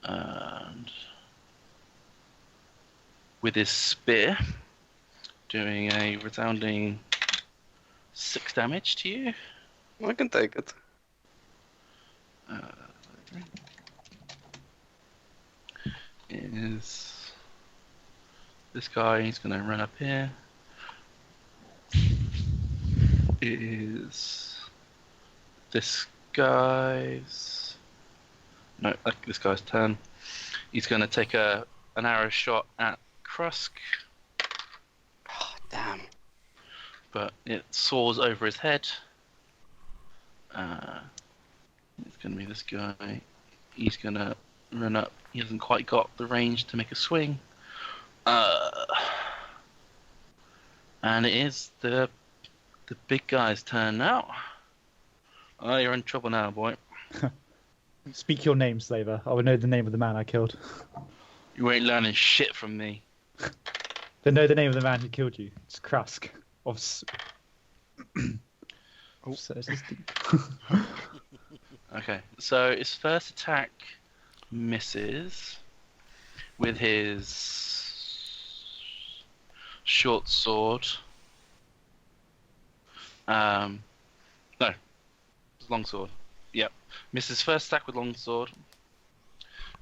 And with his spear, doing a resounding 6 damage to you. I can take it. Is this guy, he's going to run up here. Is this guy's... No, this guy's turn. He's going to take an arrow shot at Krusk, Oh, damn. but it soars over his head. It's going to be this guy. He's going to run up. He hasn't quite got the range to make a swing. And it is the big guy's turn now. Oh, you're in trouble now, boy. Speak your name, Slaver. I will know the name of the man I killed. You ain't learning shit from me. Then know the name of the man who killed you. It's Krusk. Okay, so his first attack misses with his short sword. No, long sword. Yep. Misses first attack with long sword,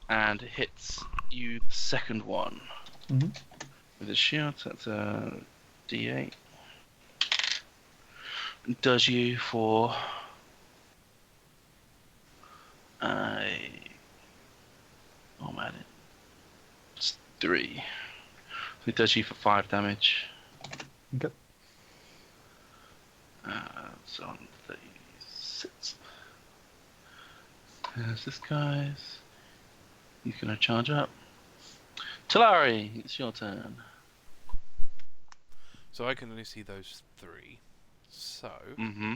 and hits you the second one with his shield. That's a D8. Does you for it's 3. So it does you for 5 damage. Okay. So on 36. There's this guy's. He's gonna charge up. Talari, it's your turn. So I can only see those 3. So Mm-hmm.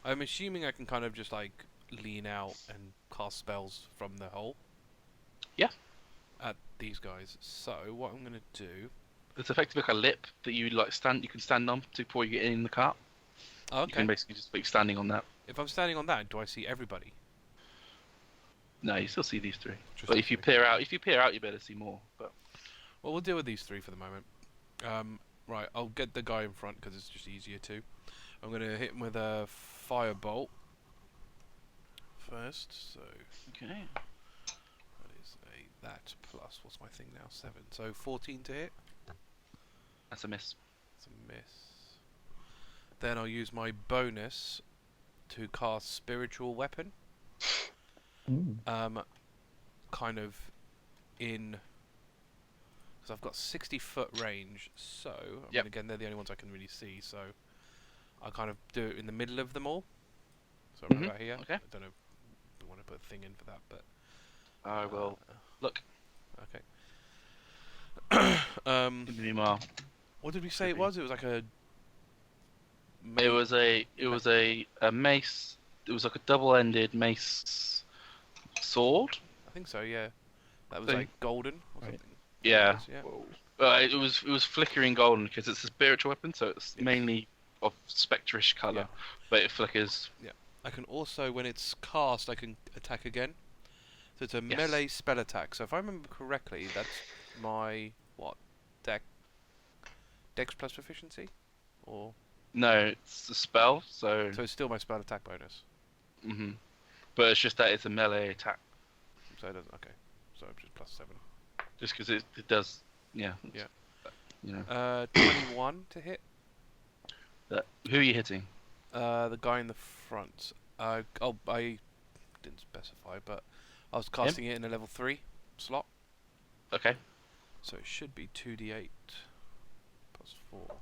I'm assuming I can kind of just like lean out and cast spells from the hole. Yeah. At these guys. So what I'm gonna do. It's effectively like a lip that you like stand. You can stand on before you get in the cart. Oh, You okay. can basically just be standing on that. If I'm standing on that, do I see everybody? No, you still see these 3. Just But the if you 3. peer out, you better see more. But Well, we'll deal with these 3 for the moment. Right, I'll get the guy in front because it's just easier to. I'm gonna hit him with a firebolt first. So okay. that is that plus what's my thing now? 7. So 14 to hit. That's a miss. It's a miss. Then I'll use my bonus to cast spiritual weapon. Kind of in. Because I've got 60-foot range, so again they're the only ones I can really see. So I kind of do it in the middle of them all. So around about here. Okay. I don't know if we want to put a thing in for that, but I will look. Okay. Give me more. What did we say it was? It was like a. It was a mace. It was like a double-ended mace sword. I think so. Yeah. That was Thing. like golden or Right. something. Yeah. Yeah. It was flickering golden because it's a spiritual weapon, so it's mainly of spectrish color, but it flickers. I can also, when it's cast, I can attack again. So it's a melee spell attack. So if I remember correctly, that's my Dex plus proficiency, or No, it's a spell, so. so it's still my spell attack bonus. Mhm. But it's just that it's a melee attack, So it doesn't. Okay. So just plus 7. just because it does. Yeah. Yeah. You know. 21 to hit. Who are you hitting? The guy in the front. I didn't specify, but I was casting it in a level 3 slot. Okay. So it should be 2d8 plus 4.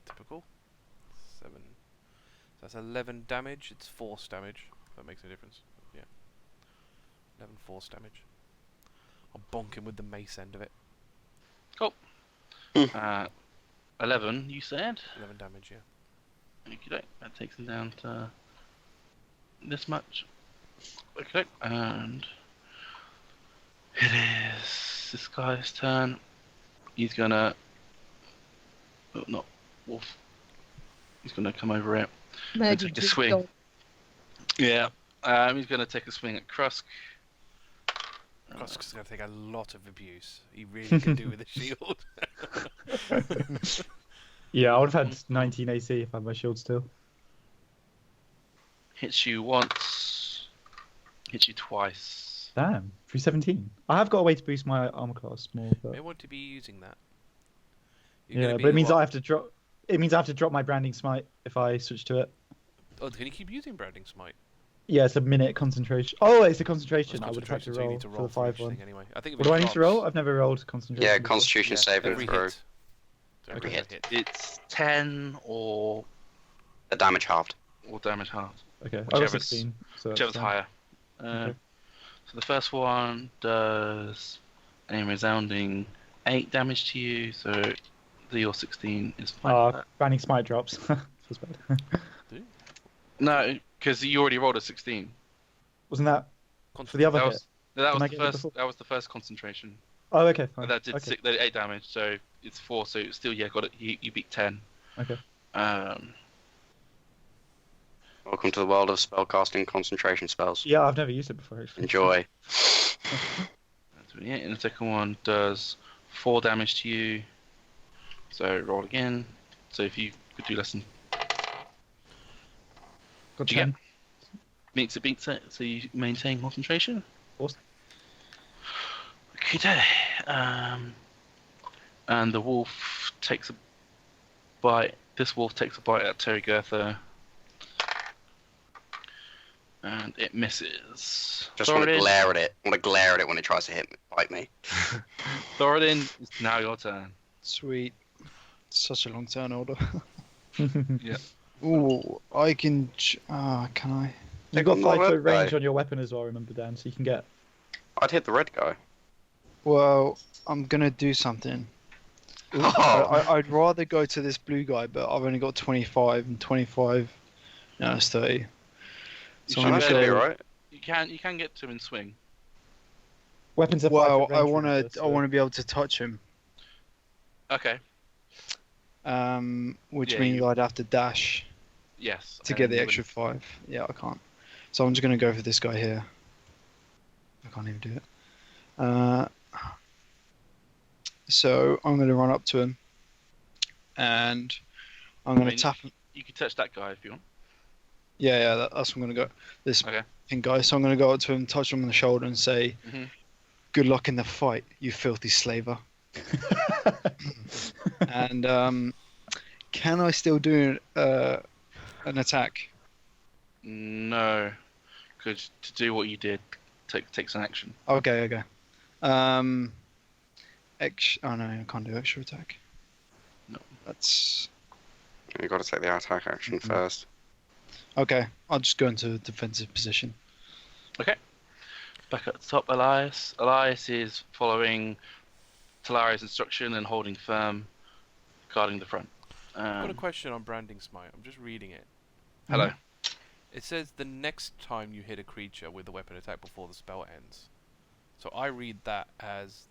Typical. 7. So that's 11 damage. It's force damage. If that makes a difference. Yeah. 11 force damage. I'll bonk him with the mace end of it. Cool. 11, you said? 11 damage, yeah. Okay, that takes him down to this much. Okay, and it is this guy's turn. He's gonna. Oh, not wolf. He's gonna come over it. And take a swing. Yeah. He's gonna take a swing at Krusk. Krusk's going to take a lot of abuse. He really can do with a shield. Yeah, I would have had 19 AC if I had my shield still. Hits you once. Hits you twice. Damn, 317. I have got a way to boost my armor class more. But... May want to be using that. Yeah, but it means I have to drop. It means I have to drop my branding smite if I switch to it. Oh, can you keep using branding smite? Yeah, it's a minute concentration. Oh, it's a concentration. I would have to so you roll, need to for roll the 5 each one. thing anyway. I think if What it do I need to drops- roll? I've never rolled concentration. Yeah, before. Constitution saving every throw. hit. So every Every hit. It's 10 or The damage halved. damage halved. Okay, I got Whichever's- 16. So that's Whichever's fine. higher. Okay. So the first one does a resounding 8 damage to you, so your 16 is fine. Branding smite drops. Feels bad. No, because you already rolled a 16. Wasn't that for the other That hit? was, that was Didn't I the get it first. before? That was the first concentration. Oh, okay, fine. And that did okay. 8 damage, so it's 4. So it's still got it. You beat 10. Okay. Welcome to the world of spellcasting concentration spells. Yeah, I've never used it before. Actually. Enjoy. That's really it. And the second one does 4 damage to you. So roll again. So if you could do less than... Got Do you 10. Beats it, so you maintain concentration. Of course. Okay. And the wolf takes a bite. This wolf takes a bite at Turygurtha. And it misses. Just want to glare at it. I want to glare at it when it tries to bite me. Thoradin, it's now your turn. Sweet. Such a long turn order. Yeah. Ooh, I can. Can I? You've got Take on 5 foot the red range guy. on your weapon as well, remember, Dan, so you can get... I'd hit the red guy. Well, I'm gonna do something. Oh. I'd rather go to this blue guy, but I've only got 25 and 25. No, it's 30. You So should I'm That's gonna be it, go. right? You can get to him in swing. Weapons are 5 Well, foot I range, wanna remember, I so- wanna be able to touch him. Okay. Which Yeah, means you- I'd have to dash Yes. to get and the you extra 5. Yeah, I can't. So I'm just gonna go for this guy here. I can't even do it. So I'm gonna run up to him, and I'm gonna mean, tap him. You can touch that guy if you want. Yeah, that's what I'm gonna go. This Okay. pink guy. So I'm gonna go up to him, touch him on the shoulder, and say, Mhm. "Good luck in the fight, you filthy slaver." And can I still do an attack? No, because to do what you did takes an action. Okay. Oh no, I can't do extra attack. No. That's You got to take the attack action first. okay. I'll just go into defensive position. Okay. Back at the top, Elias. Elias is following Talari's instruction and holding firm, guarding the front. I've got a question on Branding Smite. I'm just reading it. Hello. It says the next time you hit a creature with a weapon attack before the spell ends. So I read that as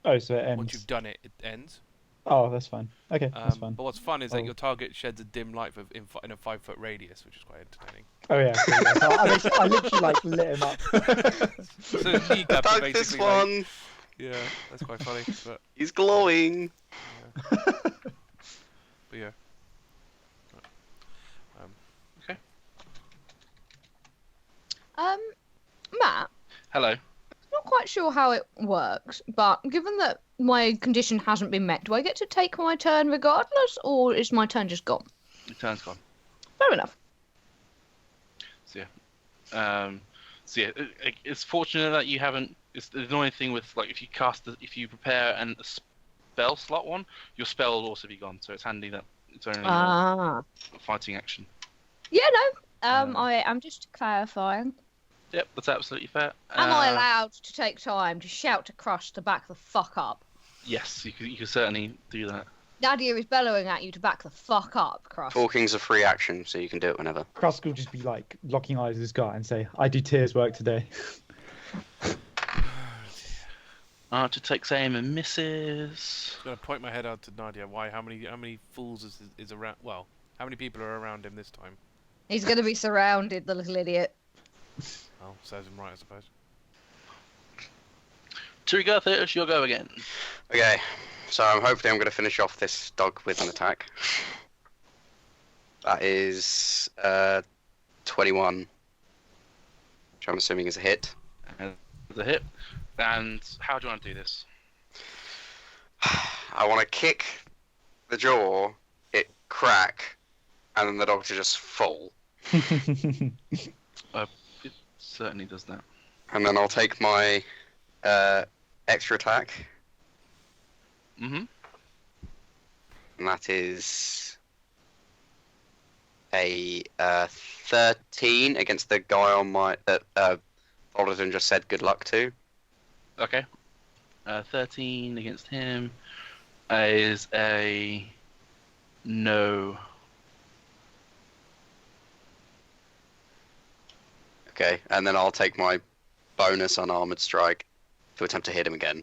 Oh, so it ends. once you've done it, it ends. Oh, that's fine. Okay, that's fine. But what's fun is that Oh. your target sheds a dim light in a 5 foot radius, which is quite entertaining. Oh yeah. Cool, yeah. So I literally like lit him up. So his kneecap is Attack this basically like, one! yeah, that's quite funny. But He's glowing! yeah. Matt, Hello. not quite sure how it works, but given that my condition hasn't been met, do I get to take my turn regardless, or is my turn just gone? Your turn's gone. Fair enough. It's fortunate that you haven't. It's the annoying thing with like if you prepare and a spell slot one, your spell will also be gone. So it's handy that it's only Ah. a fighting action. Yeah, no. I am just clarifying. Yep, that's absolutely fair. Am I allowed to take time to shout to Krusk to back the fuck up? Yes, you could certainly do that. Nadia is bellowing at you to back the fuck up, Krusk. Talking's a free action, so you can do it whenever. Krusk will just be like locking eyes with this guy and say, "I do tears work today." Archer takes aim and misses. I'm gonna point my head out to Nadia. Why? How many fools is around? Well, how many people are around him this time? He's going to be surrounded, the little idiot. Well, serves him right, I suppose. Turygurtha, it's your go again. Okay, so hopefully I'm going to finish off this dog with an attack. That is 21, which I'm assuming is a hit. And the hit. And how do you want to do this? I want to kick the jaw, it crack, and then the dog to just fall. It certainly does that. And then I'll take my extra attack, Mm-hmm. and that is a 13 against the guy on my that Paladin just said good luck to. Okay. 13 against him is a no. Okay, and then I'll take my bonus unarmored strike to attempt to hit him again.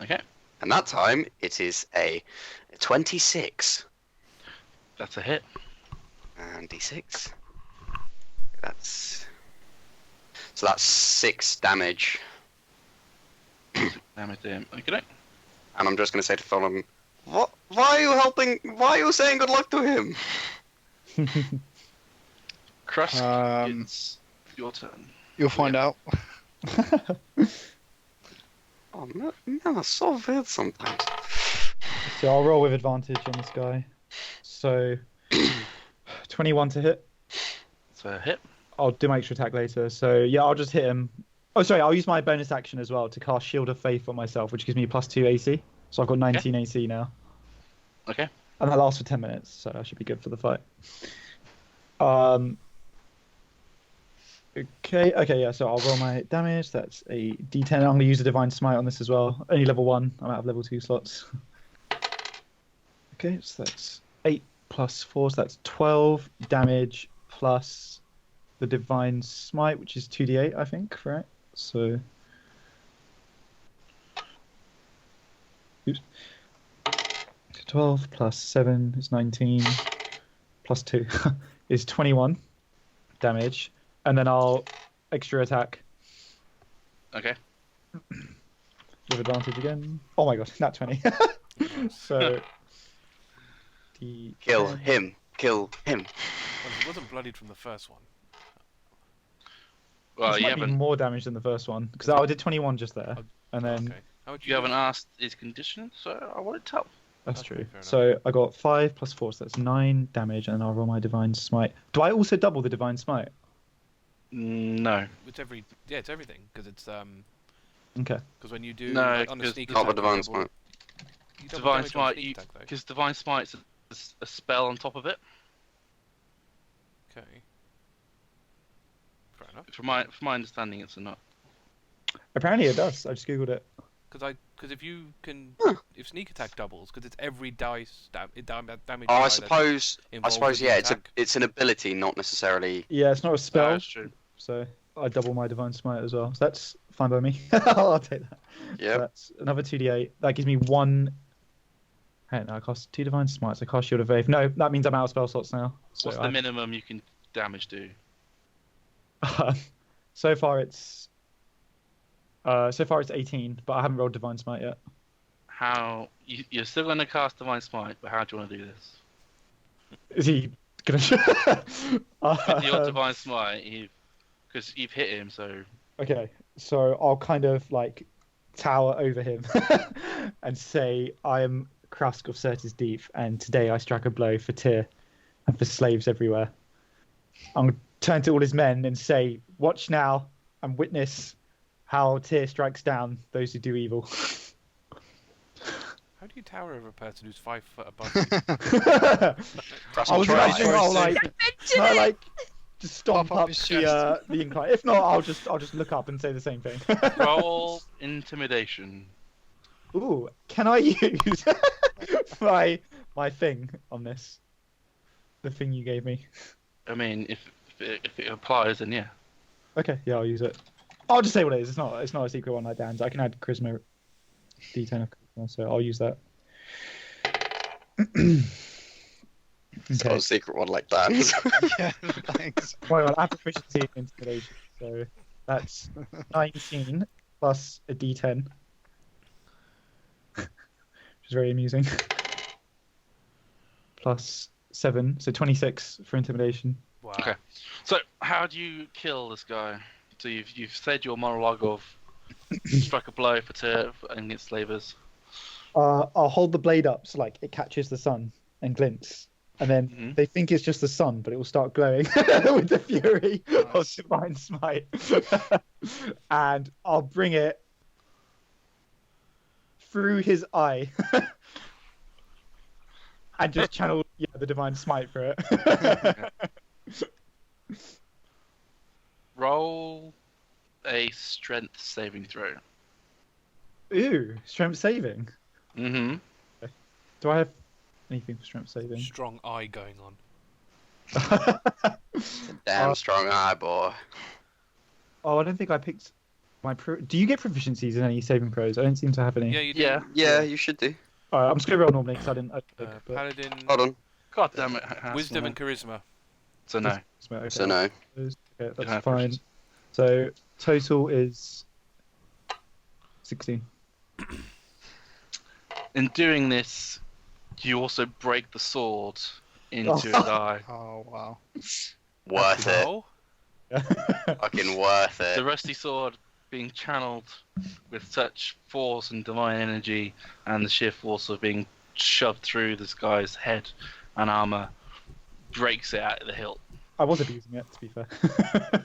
Okay. And that time it is a 26. That's a hit. And d6. That's 6 damage. Damage to him. Okay. and I'm just going to say to Thoradin, "What? Why are you helping? Why are you saying good luck to him?" Krusk, it's your turn. You'll find out. Oh, man, it's so weird sometimes. So I'll roll with advantage on this guy. So 21 to hit. So hit. I'll do my extra attack later. So yeah, I'll just hit him. Oh, sorry, I'll use my bonus action as well to cast Shield of Faith on myself, which gives me +2 AC. So I've got 19 AC now. Okay. And that lasts for 10 minutes, so I should be good for the fight. Okay, yeah, so I'll roll my damage. That's a D10. I'm going to use a Divine Smite on this as well. Only level 1. I'm out of level 2 slots. Okay, so that's 8 plus 4, so that's 12 damage plus the Divine Smite, which is 2d8, I think, right? So... Oops. 12 plus 7 is 19, plus 2 is 21 damage, and then I'll extra attack. Okay. With advantage again. Oh my god, nat 20. So... Kill him. Kill him. Well, he wasn't bloodied from the first one. Well, this you might be haven't. more damage than the first one, because I did 21 just there, and then... Okay. How would You haven't asked his condition, so I won't tell. That's Okay, true. fair enough. So I got 5 plus 4, so that's 9 damage, and then I'll roll my Divine Smite. Do I also double the Divine Smite? No. It's it's everything because it's Okay. because when you do No, like, on a 'cause sneak Not attack, with Divine you Smite. double Divine damage on a Smite, sneak attack, though. because Divine Smite's a spell on top of it. Okay. Fair enough. From my understanding, it's not. Apparently it does. I just googled it. Because if you can, if sneak attack doubles, because it's every dice damage. Oh, I suppose. Yeah. Attack. It's an ability, not necessarily. Yeah, it's not a spell, That's true. so I double my Divine Smite as well. So that's fine by me. I'll take that. So Yeah. that's another 2d8. That gives me 1. Hey, no, I cast 2 Divine Smites. I cast Shield of Faith. No, that means I'm out of spell slots now. So What's the minimum you can damage do? So far it's 18, but I haven't rolled Divine Smite yet. How you're still going to cast Divine Smite, but how do you want to do this? Is he gonna? With your Divine Smite, because you've hit him, so Okay, so I'll kind of like tower over him and say, "I am Krusk of Certes Deep, and today I strike a blow for Tyr and for slaves everywhere." I'm gonna turn to all his men and say, "Watch now and witness how Tyr strikes down those who do evil." How do you tower over a person who's 5 foot above you? I was imagining I'll like just stomp Pop up up his the incline. If not, I'll just look up and say the same thing. roll intimidation. Ooh, can I use my thing on this? The thing you gave me. I mean, if it applies, then yeah. Okay, yeah, I'll use it. I'll just say what it is. It's not a secret one like Dan's. I can add charisma, D10 of charisma, so I'll use that. It's not a secret one like that. Yeah, thanks. Well, I have proficiency in intimidation, so that's 19 plus a D10, which is very amusing. Plus 7, so 26 for intimidation. Wow. Okay. So how do you kill this guy? So you've said your monologue of strike a blow for Tyr against slavers. I'll hold the blade up so like it catches the sun and glints, and then they think it's just the sun, but it will start glowing with the fury of Divine Smite. And I'll bring it through his eye and just channel the Divine Smite for it. Roll a strength saving throw. Ooh, strength saving. Mm-hmm. Do I have anything for strength saving? Strong eye going on. Damn strong eye, boy. Oh, I don't think I picked my pro. Do you get proficiencies in any saving throws? I don't seem to have any. Yeah, you do. Yeah. Yeah, you should do. Alright, I'm just gonna roll normally because I didn't. But... Paladin, Hold on. God damn it. Hass, wisdom no. and charisma. So no. Okay. So no. Okay, don't that's have fine. proficiency. So total is 16. In doing this, you also break the sword into his eye. Oh wow. Worth it. Oh, Fucking worth The it. rusty sword being channeled with such force and divine energy, and the sheer force of being shoved through this guy's head and armor, breaks it at the hilt. I was abusing it, to be fair.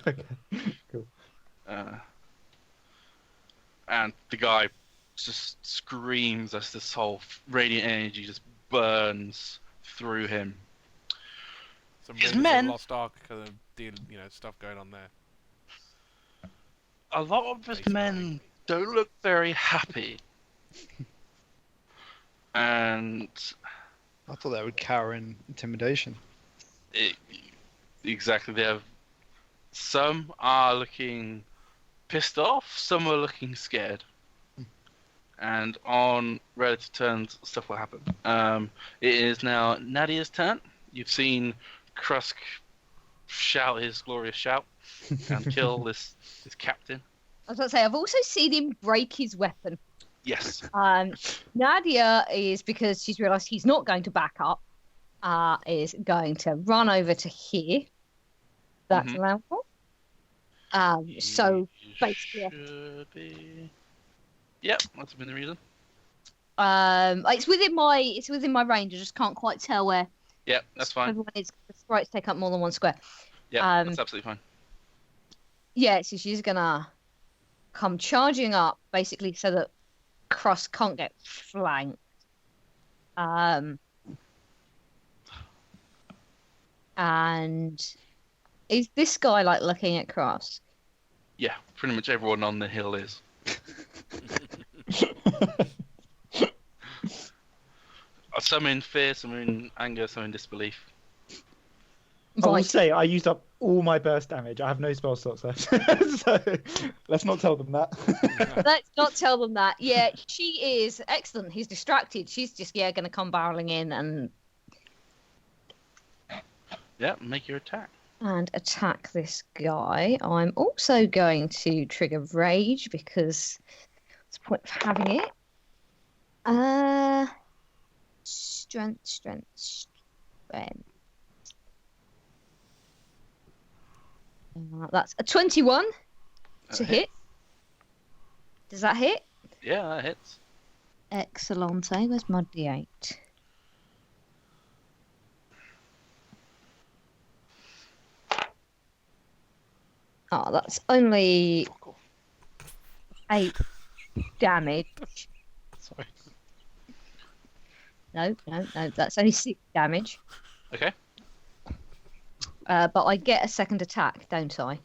Okay, cool. And the guy just screams as this whole radiant energy just burns through him. some His Raiders of men- the Lost Ark kind of deal, stuff going on there. A lot of his Basically. men don't look very happy. And I thought that would cower in intimidation. exactly, they have some are looking pissed off, some are looking scared. And on relative turns, stuff will happen. It is now Nadia's turn. You've seen Krusk shout his glorious shout and kill this captain. I was about to say, I've also seen him break his weapon. Yes. Nadia is, because she's realised he's not going to back up, is going to run over to here. That's Mhm. allowable. So You basically- should be... Yep, that's been the reason. it's within my range. I just can't quite tell where. Yep, that's fine. Everyone is, the sprites take up more than one square. Yeah, that's absolutely fine. Yeah, so she's gonna come charging up, basically, so that Krusk can't get flanked. And is this guy like looking at Krusk? Yeah, pretty much everyone on the hill is. Some in fear, some in anger, some in disbelief. I will Right. say I used up all my burst damage. I have no spell slots left. So let's not tell them that. Let's not tell them that. Yeah, she is excellent. He's distracted. She's just going to come barreling in Yeah, make your attack. and attack this guy. I'm also going to trigger rage because what's the point of having it? Strength. That's a 21 to hit. Does that hit? Yeah, that hits. Excellent. Where's my D8? Oh, that's only 8 damage. Sorry. No, that's only 6 damage. Okay. But I get a second attack, don't I?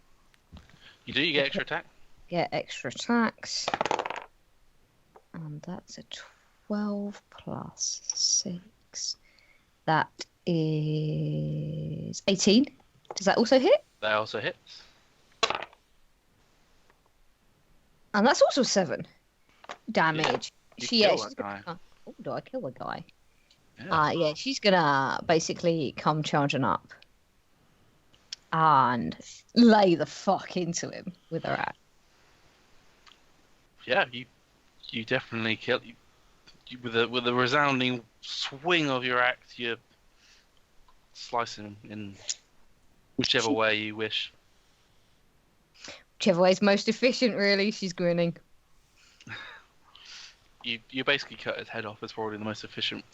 You do, you get extra attack. Get extra attacks. And that's a 12 plus 6. That is 18. Does that also hit? That also hits. And that's also 7 damage. You She, kill she's that guy. gonna- oh, do I kill the guy? Yeah. Yeah, she's gonna basically come charging up and lay the fuck into him with her axe. Yeah, you definitely kill you with a resounding swing of your axe. You slice him in whichever way you wish. Whichever way's most efficient, really. She's grinning. You basically cut his head off. It's probably the most efficient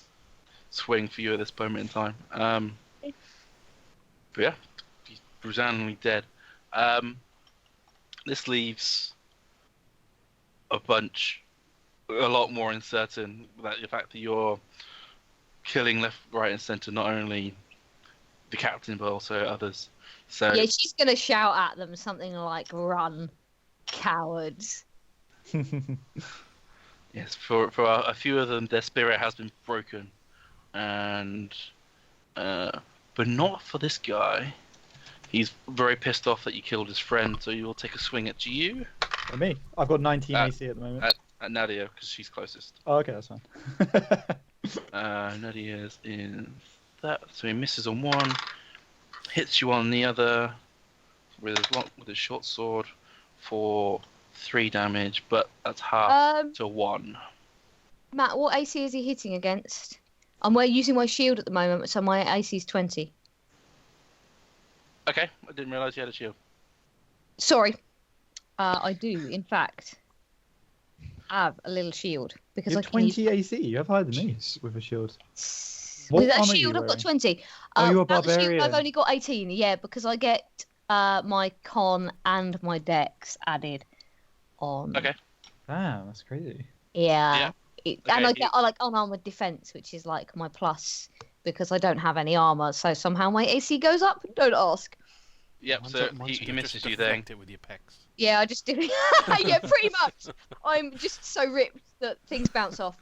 swing for you at this moment in time. But yeah, he's resoundingly dead. This leaves a lot more uncertain about the fact that you're killing left, right, and centre, not only the captain but also others. So Yeah, she's gonna shout at them something like "Run, cowards!" yes, for a few of them, their spirit has been broken, and but not for this guy. He's very pissed off that you killed his friend, so he will take a swing at you, Or me. I've got 19 AC at the moment. at Nadia, because she's closest. Oh, okay, that's fine. Nadia's in that, so he misses on one, hits you on the other with his short sword for 3 damage, but that's half to 1. Matt, what AC is he hitting against? I'm using my shield at the moment, so my AC is 20. Okay, I didn't realise you had a shield. Sorry. I do, in fact, have a little shield. Because You I have can 20 AC. You have higher than me with a shield. What With a armor are you shield, I've got wearing? 20. Oh, you're a without the shield, barbarian. I've only got 18, yeah, because I get my con and my dex added on. Okay. Damn, that's crazy. Yeah. Yeah. And Okay, I like unarmored defense, which is like my plus because I don't have any armor, so somehow my AC goes up. Don't ask. Yep, Mine's so up, mine's he up. misses Just you then. deflect it with your pecs. Yeah, I just do. Yeah, pretty much. I'm just so ripped that things bounce off.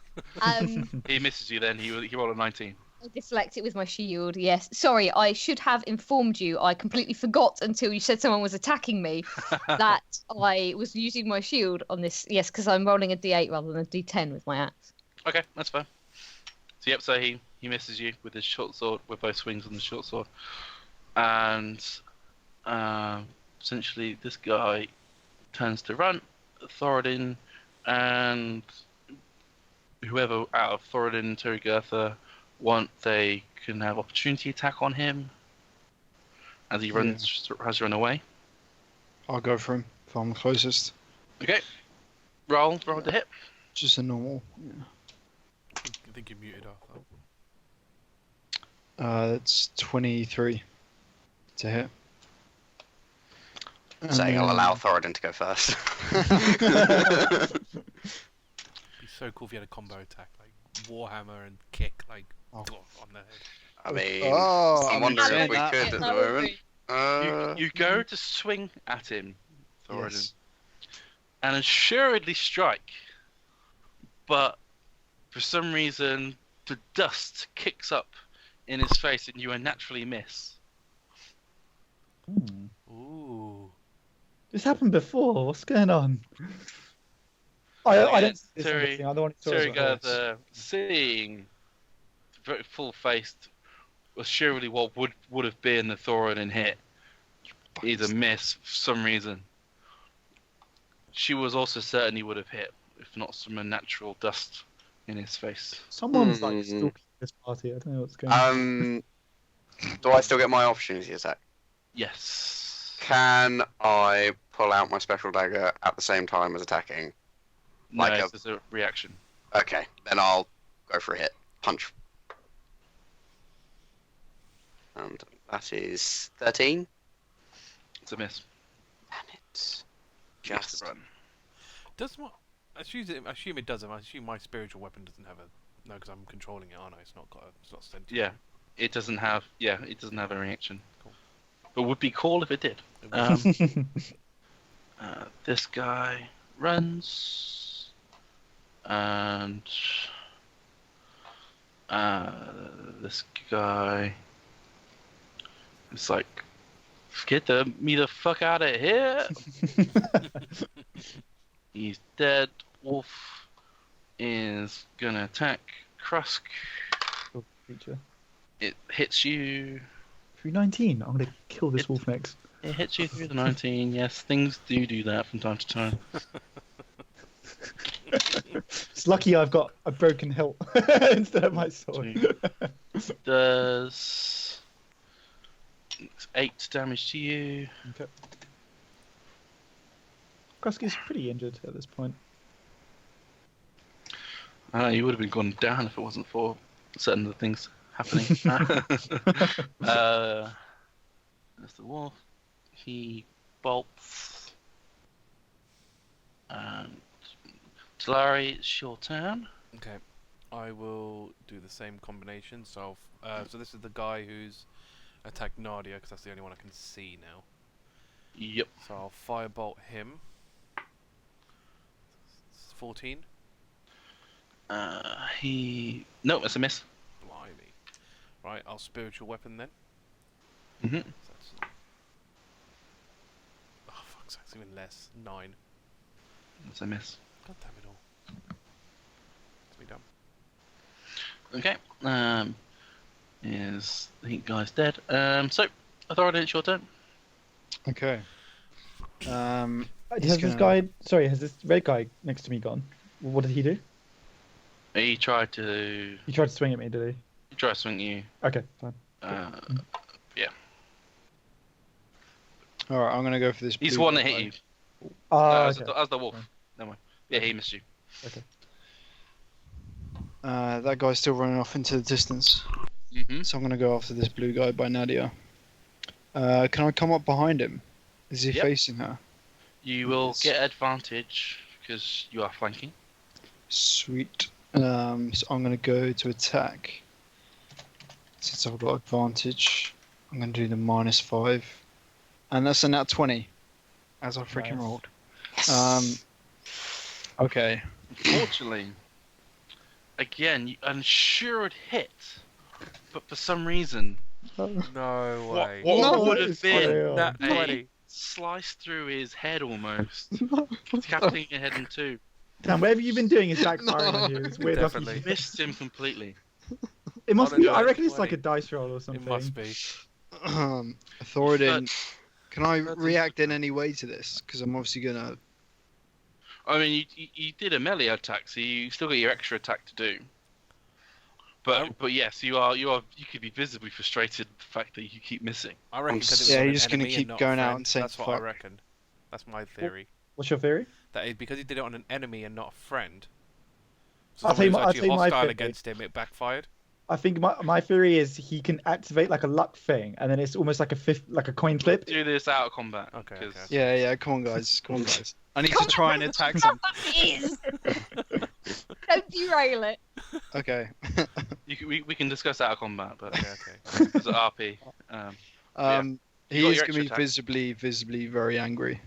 He misses you then. He rolled a 19. I deflect it with my shield. Yes. Sorry, I should have informed you. I completely forgot until you said someone was attacking me that I was using my shield on this. Yes, because I'm rolling a D8 rather than a D10 with my axe. Okay, that's fine. So yep, so he misses you with his short sword, with both swings on the short sword, and essentially this guy turns to run. Thoradin and whoever out of Thoradin and Turygurtha they can have opportunity attack on him as he has run away. I'll go for him if I'm closest. Okay, roll to hit. Just a normal. Yeah. I think you're muted off. Oh. It's 23 to hit. Saying I'll allow Thoradin to go first. It'd be so cool if you had a combo attack, like Warhammer and kick, like on the head. I mean, Oh, I'm wondering if we that. could at the moment. You go to swing at him, Thoradin, Yes. and assuredly strike, but for some reason the dust kicks up in his face and you unnaturally miss. Ooh. This happened before. What's going on? I don't. This Terry- thing. I don't want to talk about this. Turygurtha, seeing very full-faced, was surely what would have been the Thoradin hit. Either miss for some reason. She was also certain he would have hit, if not some unnatural dust in his face. Someone's like stalking this party. I don't know what's going on. Do I still get my opportunity attack? Yes. Can I pull out my special dagger at the same time as attacking? No, Like it's a reaction. Okay, then I'll go for a hit. Punch. And that is 13. It's a miss. Damn it. Just Just run. Does my I assume it doesn't. I assume my spiritual weapon doesn't have a no, because I'm controlling it, aren't I? It's not sentient. Yeah, it doesn't have a reaction. Cool. But would be cool if it did. It would. This guy runs, and this guy is like, get me the fuck out of here. He's dead. Wolf is gonna attack Krusk. Cool creature. It hits you. Through 19. I'm gonna kill this wolf next. It hits you through the 19. Yes, things do that from time to time. It's lucky I've got a broken hilt instead of my sword. Does 8 damage to you. Okay. Krusk is pretty injured at this point. You would have been gone down if it wasn't for certain other things happening. There's the wolf. He bolts. And Talari, it's your turn. Okay, I will do the same combination. So, so this is the guy who's attacked Nadia, because that's the only one I can see now. Yep. So I'll firebolt him. 14. No, it's a miss. Blimey. Right, I'll spiritual weapon then. Mm-hmm. So that's, oh fuck's sake, it's even less. 9. It's a miss. God damn it all. It's me done. Okay. The guy's dead. So, Authority, it's your turn. Okay. Has this guy... Sorry, has this red guy next to me gone? What did he do? He tried to swing at me, did swing you. he? Okay, fine. Yeah. All right, I'm gonna go for this. He's blue one that guy. hit you. Okay. As the wolf. Fine. Never mind. Yeah, he missed you. Okay. That guy's still running off into the distance. Mm-hmm. So I'm gonna go after this blue guy by Nadia. Can I come up behind him? Is he Yep. facing her? You will get advantage because you are flanking. Sweet. So I'm gonna go to attack. Since I've got advantage, I'm gonna do the -5, and that's a nat 20, as I freaking Nice. rolled. Okay. Unfortunately, again, I'm sure it hit, but for some reason, No way. what No, would that have is been Nat a 20. slice through his head almost, decapitating your head in two. Damn, whatever you've been doing is backfiring on you. It's weird. Definitely. Missed him completely. It must On a be. I nat reckon it's 20. like a dice roll or something. It must be. Thoradin, can I That's- react in any way to this? Because I'm obviously gonna. I mean, you did a melee attack, so you still got your extra attack to do. But yes, you could be visibly frustrated with the fact that you keep missing. I reckon because it was Yeah, on you're an just gonna enemy keep and not a going out friend. and saying That's what I fuck. reckon. That's my theory. What's your theory? That is because he did it on an enemy and not a friend. So I'll tell you someone my- who's actually I'll tell you my hostile theory. against him, it backfired. I think my theory is he can activate like a luck thing, and then it's almost like a coin flip. Do this out of combat. Okay, 'cause- okay. Yeah. Come on, guys. I need to try and attack some. Is. Don't derail it. Okay. We can discuss out of combat, but Okay, okay. it's an RP. He You got is your going to be extra attack. visibly very angry.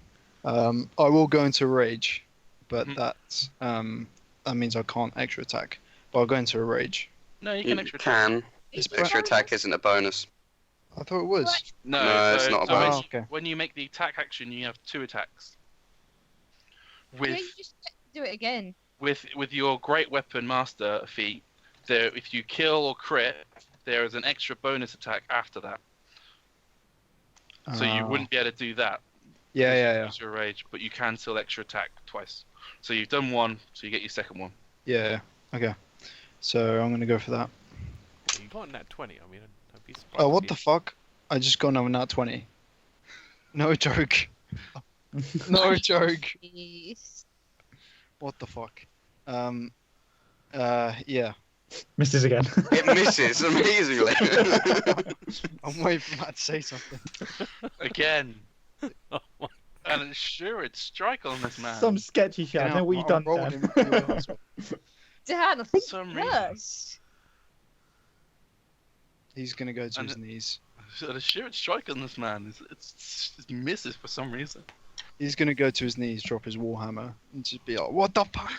I will go into rage, but Mhm. that means I can't extra attack. But I'll go into a rage. No, you You can extra attack. can. It's Extra attack isn't a bonus. I thought it was. No, No, it's not a so when, bonus. Okay. when you make the attack action, you have 2 attacks. Yeah, With you just do it again. with your great weapon master feat, if you kill or crit, there is an extra bonus attack after that. So you wouldn't be able to do that. Yeah. Use your rage, but you can still extra attack twice. So you've done one, so you get your second one. Yeah. Okay. So I'm going to go for that. You got a nat 20. I mean, I'd be surprised. Oh, what if the fuck? I just got another nat 20. No joke. No joke. Jeez. What the fuck? Yeah. Misses again. It misses amazingly. I'm waiting for Matt to say something. Again. Oh my- And it's sure it's strike on this man. Some sketchy shit. I know what you've done, Dan. Dan, I think some it reason. works. He's going to go to And his knees. The sheer strike on this man it misses for some reason. He's going to go to his knees, drop his warhammer, and just be like, what the fuck?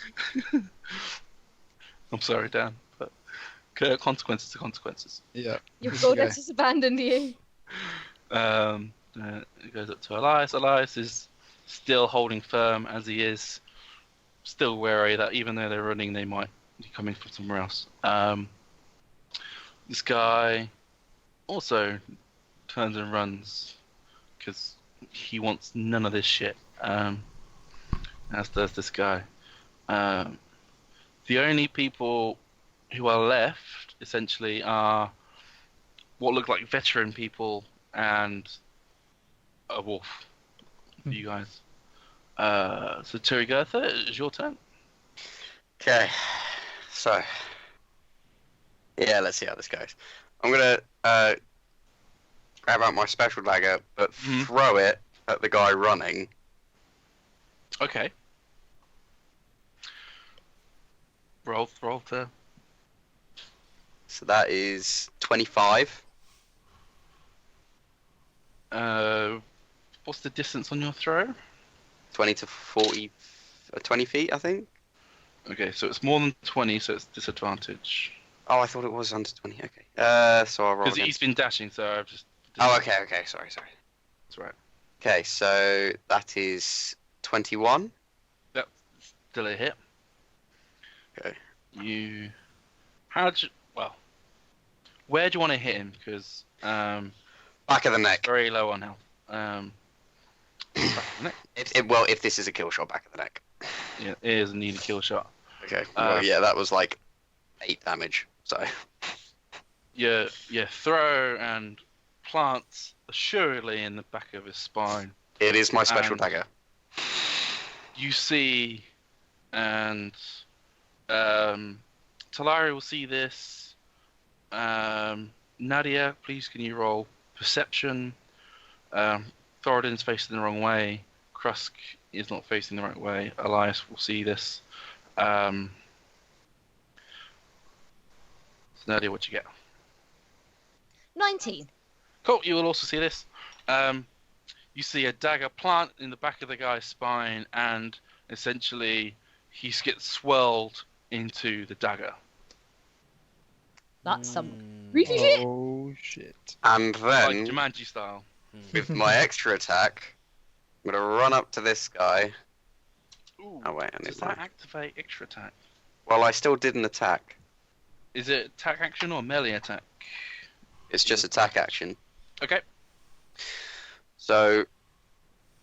I'm sorry, Dan, but consequences to consequences. Yeah. Your Okay. goddess has abandoned you. It goes up to Elias. Elias is still holding firm as he is, still wary that even though they're running, they might be coming from somewhere else. This guy also turns and runs because he wants none of this shit. As does this guy. The only people who are left essentially are what look like veteran people and a wolf for you guys. So Turygurtha, it's your turn. Okay, so yeah, let's see how this goes. I'm gonna grab out my special dagger, but Mhm. throw it at the guy running. Okay. Roll to. So that is 25. What's the distance on your throw? 20 to 40, 20 feet, I think. Okay, so it's more than 20, so it's disadvantage. Oh, I thought it was under 20. Okay. So I'll roll Because again. he's been dashing, so I've just. Oh, okay. Sorry. That's right. Okay, so that is 21. Still a hit. Okay. Where do you want to hit him? Because Back of the neck. very low on health. Back of the neck. If this is a kill shot, back of the neck. Yeah, it is a needed kill shot. Okay. Well, yeah, that was like 8 damage. So Your throw and plants assuredly in the back of his spine. it is my special And dagger. You see, and Talari will see this. Nadia, please can you roll perception? Thoradin's facing the wrong way. Krusk is not facing the right way. Elias will see this. So Nadia, what you get? 19. Cool, you will also see this. You see a dagger plant in the back of the guy's spine, and essentially he gets swirled into the dagger. That's some freaky shit. Oh shit! And Like then, Jumanji style. with my extra attack, I'm gonna run up to this guy. Ooh, Oh wait, I need does my... that activate extra attack? Well, I still did an attack. Is it attack action or melee attack? It's just attack action. Okay. So,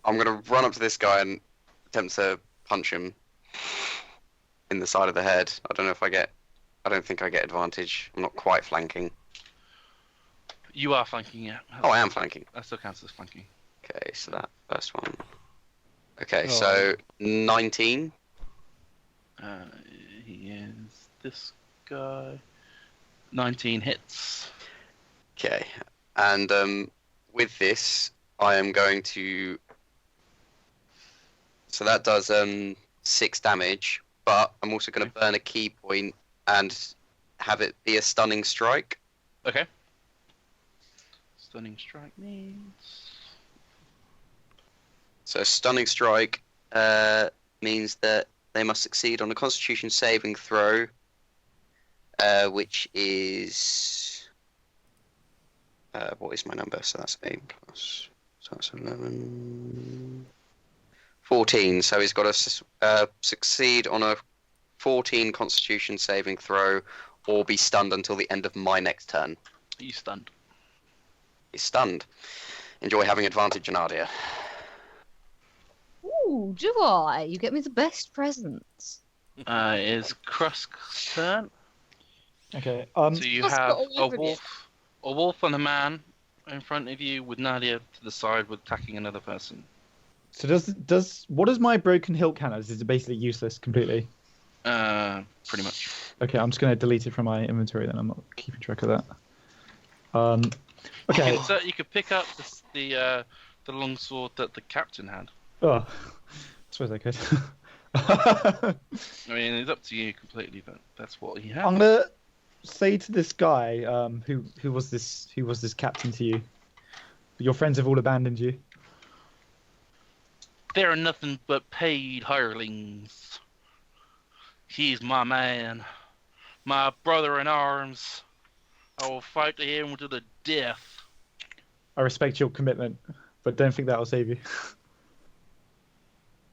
I'm gonna run up to this guy and attempt to punch him in the side of the head. I don't think I get advantage. I'm not quite flanking. You are flanking, yeah. Oh, I am flanking. That still counts as flanking. Okay, so that first one. Okay, Oh. so 19. He is this guy. 19 hits. Okay, and with this, I am going to. So that does 6 damage, but I'm also going to burn a key point and have it be a stunning strike. Okay. Stunning strike means... So stunning strike means that they must succeed on a Constitution saving throw, which is what is my number? So that's 8 plus. So that's 11. 14. So he's got to succeed on a 14 Constitution saving throw, or be stunned until the end of my next turn. He's stunned. He's stunned. Enjoy having advantage, Nadia. Ooh, do I? You get me the best presents. Is Krusk's turn. Okay. So you Krusk have got all over it. a wolf and a man in front of you, with Nadia to the side with attacking another person. So what does my broken hilt count as? Is it basically useless completely? Pretty much. Okay, I'm just gonna delete it from my inventory. Then I'm not keeping track of that. Okay. You could pick up the longsword that the captain had. Oh, I suppose I could. I mean, it's up to you completely, but that's what he had. I'm gonna say to this guy, who was this captain to you? Your friends have all abandoned you. They are nothing but paid hirelings. He's my man, my brother in arms. I will fight him to the death. I respect your commitment, but don't think that will save you.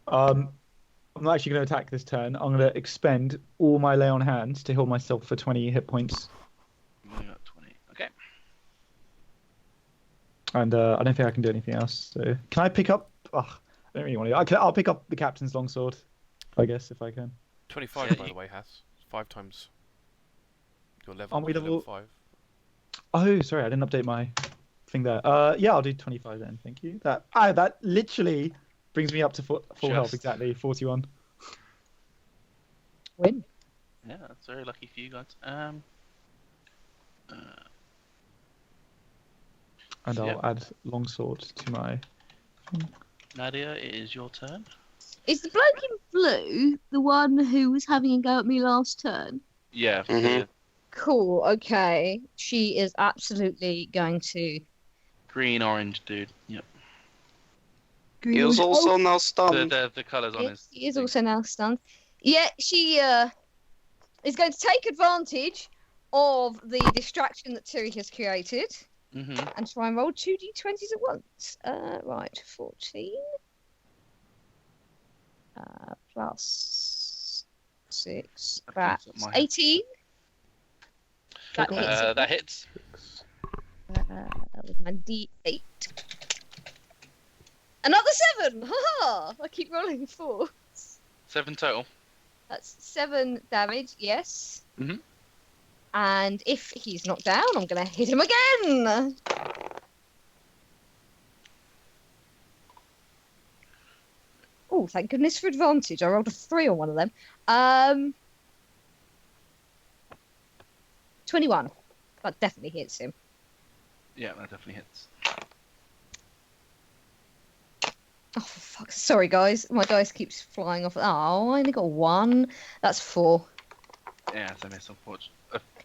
I'm not actually going to attack this turn. I'm going to expend all my lay on hands to heal myself for 20 hit points. You only got 20. Okay. And I don't think I can do anything else. So can I pick up? I don't really want to. I'll pick up the captain's longsword, I guess, if I can. 25, by the way, Haiss. 5 times your level. Aren't we level 5? Oh, sorry, I didn't update my thing there. Yeah, I'll do 25 then. Thank you. That literally brings me up to full health, exactly 41. Win. Yeah, that's very lucky for you guys. And Yeah. I'll add longsword to my. Nadia, it is your turn. Is the bloke in blue the one who was having a go at me last turn? Yeah. Mhm. Cool, okay. She is absolutely going to... Green, orange dude. Yep. He was also now stunned. The colours on his. He is thing. also now stunned. Yeah, she is going to take advantage of the distraction that Turi has created and try and roll 2 d20s at once. Right, 14 plus 6. That's 18. That hits. That hits. With my d8. Another 7! Haha! I keep rolling 4. 7 total. That's 7 damage, yes. And if he's knocked down, I'm going to hit him again. Oh, thank goodness for advantage. I rolled a 3 on one of them. 21. That definitely hits him. Yeah, that definitely hits. Oh, for fuck. Sorry, guys. My dice keeps flying off. Oh, I only got 1. That's 4. Yeah, it's a miss, unfortunately.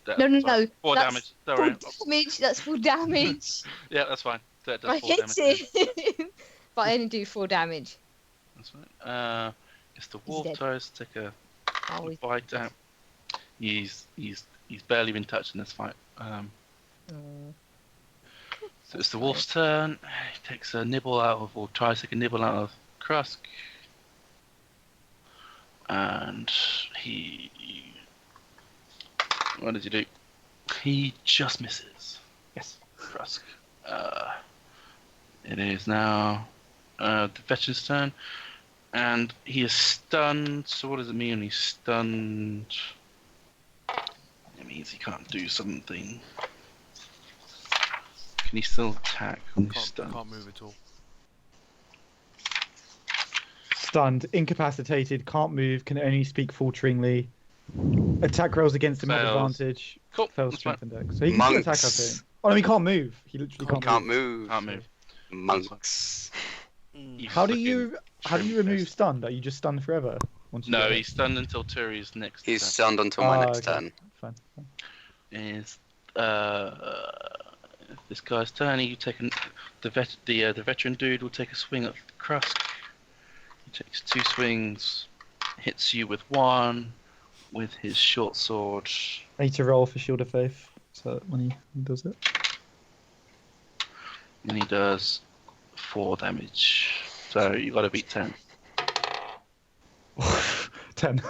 No. 4 That's damage. Sorry. Full damage. That's full damage. Yeah, that's fine. That does I 4 hit damage. him. But I only do 4 damage. That's fine. It's the wolf dead. tries to take a Oh, he's bite out. He's barely been touched in this fight. So it's the wolf's turn. He takes a nibble out of, or tries to take a nibble out of Krusk. And he... What does he do? He just misses. Yes. Krusk. It is now the veteran's turn. And he is stunned. So what does it mean when he's stunned? It means he can't do something. Can he still attack when he's stunned? Can't move at all. Stunned, incapacitated, can't move, can only speak falteringly. Attack rolls against him at Fails. advantage. Cool. Fails That's strength and dex. So he can still attack, I think. Oh no, he can't move. He literally can't move. Can't move. Monks. You How do fucking you shrimp remove face. stunned? Are you just stunned forever? Once you No, get it? he's stunned until Turi's next He's turn. stunned until my next okay. turn. Fine. Is this guy's turn? You take the veteran dude will take a swing at Krusk. He takes 2 swings, hits you with 1 with his short sword. I need to roll for Shield of Faith. So when he does it. And he does 4 damage. So you got to beat 10. 10.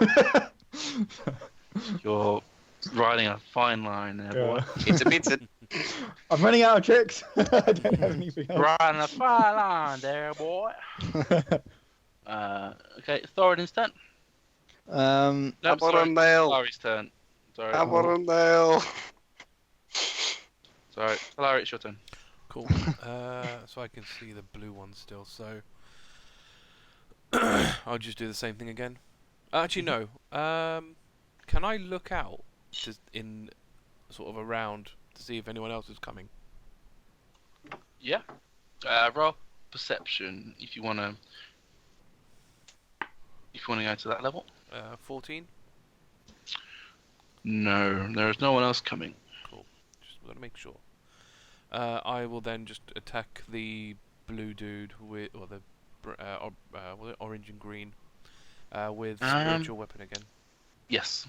You're riding a fine line there, boy. It's a pizza. I'm running out of tricks. I don't have anything else. Riding a fine line there, boy. Okay, Thoradin's turn. No, sorry, nail. Talari's turn. Sorry. Nail. Sorry, Talari, it's your turn. Cool. So I can see the blue one still. So I'll just do the same thing again. Actually, no. Can I look out in sort of around to see if anyone else is coming? Yeah. Roll perception if you wanna go to that level. 14. No, there is no one else coming. Cool. Just gotta make sure. I will then just attack the blue dude with, or the orange and green, with spiritual weapon again. Yes.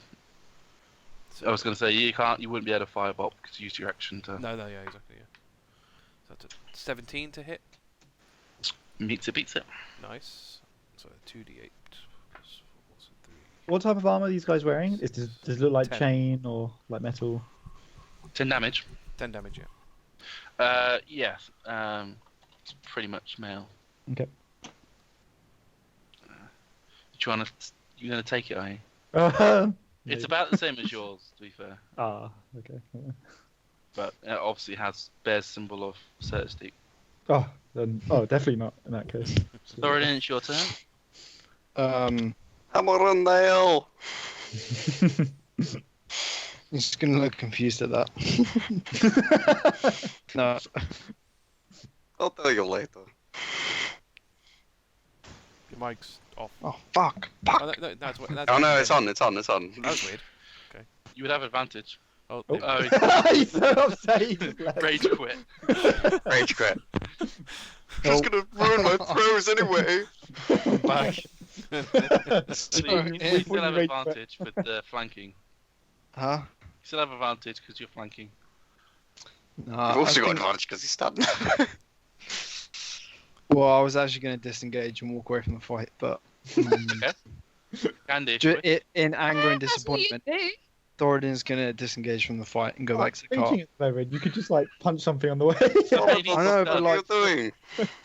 So I was gonna say you wouldn't be able to firebolt because you used your action to No, yeah, exactly, yeah. So that's a 17 to hit. beats it. Nice. So 2d8 plus 4, so 3. What type of armor are these guys wearing? Does it look like 10. chain or like metal? 10 damage. 10 damage, yeah. Yes. It's pretty much mail. Okay. You're gonna take it, are you? It's No. about the same as yours, to be fair, Ah, okay. but it obviously bears symbol of Certis. Oh, then definitely not in that case. Thoradin, it's your turn. Hammer and nail. He's gonna look confused at that. No. I'll tell you later. Your mic's off. Oh fuck! Oh, that's Oh no, it's on. It's on. That was weird. You would have advantage. Oh, Oh. there- Oh, He's so upset. He just left. rage quit. Rage quit. She's gonna ruin my throws anyway. Back. So you Sorry. still have advantage with the flanking. Huh? You still have advantage because you're flanking. No. I've also I got think- advantage because he's stunned. Well, I was actually going to disengage and walk away from the fight, but Okay. Can do. in anger and That's what you disappointment, do. Thoradin's going to disengage from the fight and go back to the car. Thinking at the moment, you could just like punch something on the way. I know, but What are you like doing?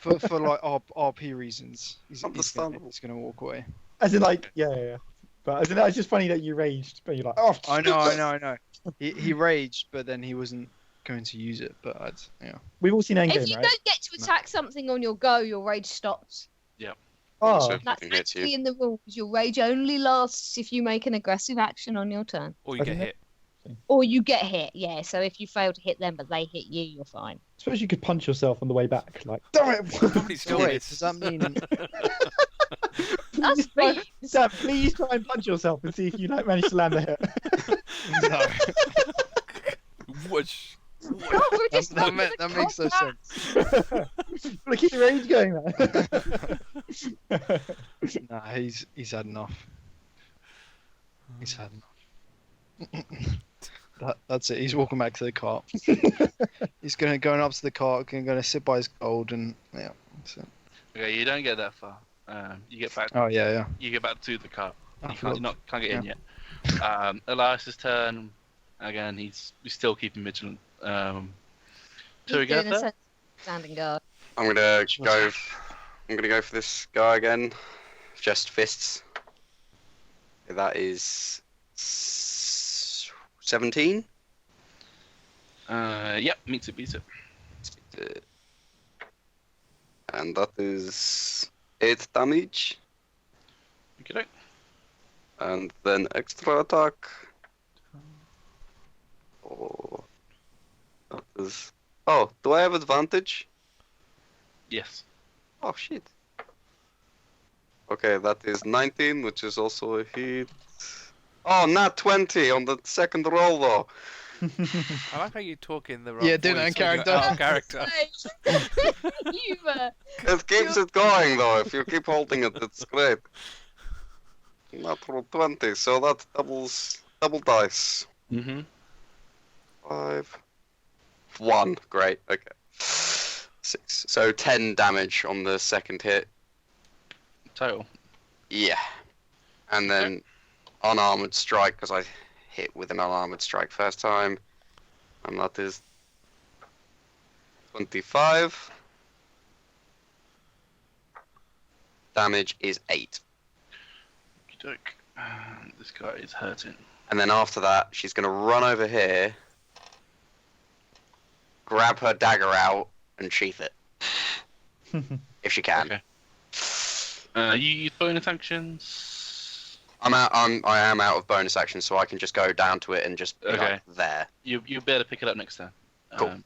for like RP reasons, he's Understandable. going to walk away. As in, like, yeah. But it's just funny that you raged, but you're like, oh. I know. He raged, but then he wasn't going to use it. But yeah. We've all seen Endgame, If you right? don't get to attack something on your go, your rage stops. Oh, So That's fucking hits you. actually in the rules. Your rage only lasts if you make an aggressive action on your turn. Or you get hit. Or you get hit, yeah. So if you fail to hit them, but they hit you, you're fine. I suppose you could punch yourself on the way back, like, damn it! Probably still Wait, hits. does that mean? That's me. Sam, please try and punch yourself and see if you manage to land a hit. No. Whoosh. Oh, we're just That makes no sense. Wanna keep your rage going, man. Nah, he's had enough. He's had enough. That's it. He's walking back to the cart. He's going up to the cart. Going to sit by his gold and yeah. That's it. Okay, you don't get that far. You get back. Oh yeah. You get back to the car. I You forgot. can't get in yet. Elias's turn. Again, he's still keeping vigilant. Turygurtha? Standing guard. I'm gonna go for this guy again. Just fists. That is 17. Yep, beats it. And that is 8 damage. Okay. And then extra attack. Oh, that is. Oh, do I have advantage? Yes. Oh shit. Okay, that is 19, which is also a hit. Oh, not 20 on the second roll though. I like how you talk in the wrong Yeah, do that in voice when you're character. out of character. You were. It keeps it going though. If you keep holding it, it's great. Natural 20, so that double dice. Mm-hmm. 5. 1, great. Okay. 6. So 10 damage on the second hit. Total. Yeah. And then unarmored strike, because I hit with an unarmored strike first time. And that is 25. Damage is 8. Doke. This guy is hurting. And then after that, she's going to run over here, grab her dagger out, and sheath it. If she can. Okay. You use bonus actions. I am out of bonus action, so I can just go down to it and just be like there. You'll be able to pick it up next turn. Cool.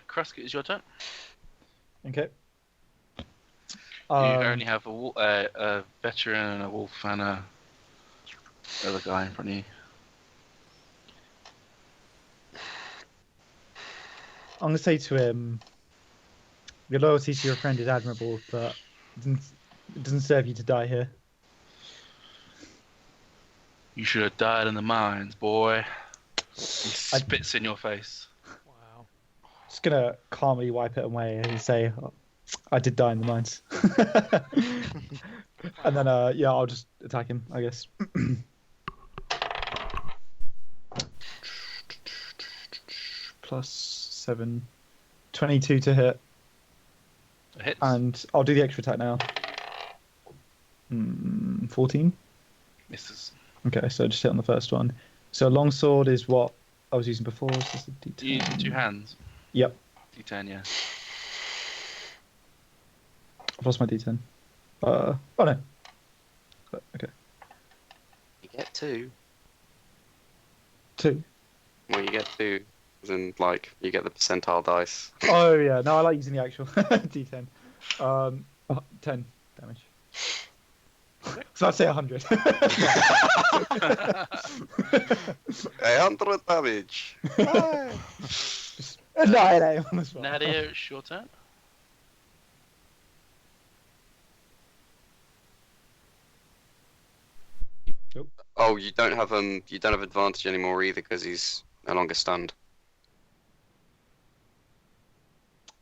Krusk, it's your turn. Okay. You only have a veteran and a wolf and a other guy in front of you. I'm gonna say to him, your loyalty to your friend is admirable, but it doesn't serve you to die here. You should have died in the mines, boy. He spits in your face. Wow. Just gonna calmly wipe it away and say, I did die in the mines. And then, I'll just attack him, I guess. +7. 22 to hit. It hits. And I'll do the extra attack now. 14? Misses. Okay, so just hit on the first one. So longsword is what I was using before. So it's a D10. You use 2 hands. Yep. D10, yeah. I've lost my D10. Oh no. Okay. You get 2. 2. Well, you get 2. As in, like, you get the percentile dice. Oh yeah, no, I like using the actual D10. 10 damage. So I'd say 100. 100 damage. Annihilate on the spot. Nadia, it's your turn. Oh, you don't have advantage anymore either because he's no longer stunned.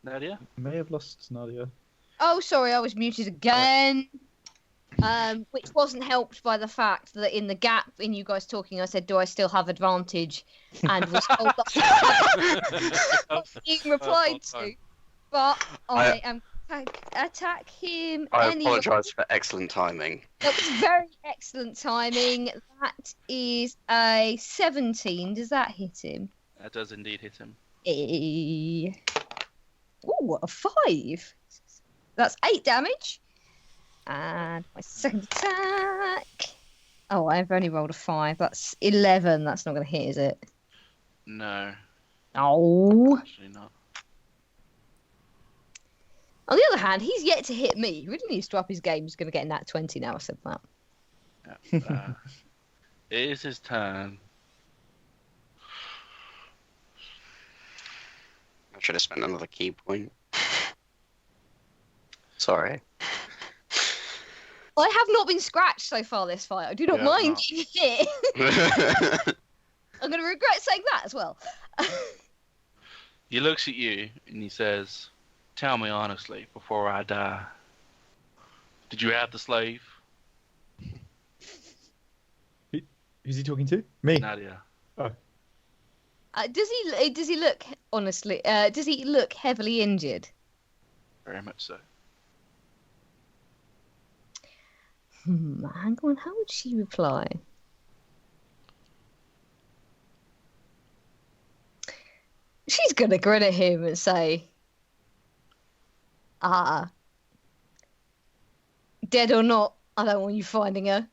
Nadia? May have lost Nadia. Oh, sorry, I was muted again. Which wasn't helped by the fact that in the gap in you guys talking, I said, "Do I still have advantage?" and was told that being replied to. But I am attack him. I apologise for excellent timing. That was very excellent timing. That is a 17. Does that hit him? That does indeed hit him. Ooh, a 5. That's 8 damage. And my second attack. Oh, I've only rolled a 5. That's 11. That's not going to hit, is it? No. Oh. Actually not. On the other hand, he's yet to hit me. He really needs to up his game. He's going to get in that 20 now. I said that. Yeah. It is his turn. I should have spent another key point. Sorry. I have not been scratched so far this fight. I do not mind being hit. I'm going to regret saying that as well. He looks at you and he says, "Tell me honestly, before I die, did you have the slave?" Who's he talking to? Me. Nadia. Does he look honestly? Does he look heavily injured? Very much so. Hang on. How would she reply? She's gonna grin at him and say, dead or not, I don't want you finding her.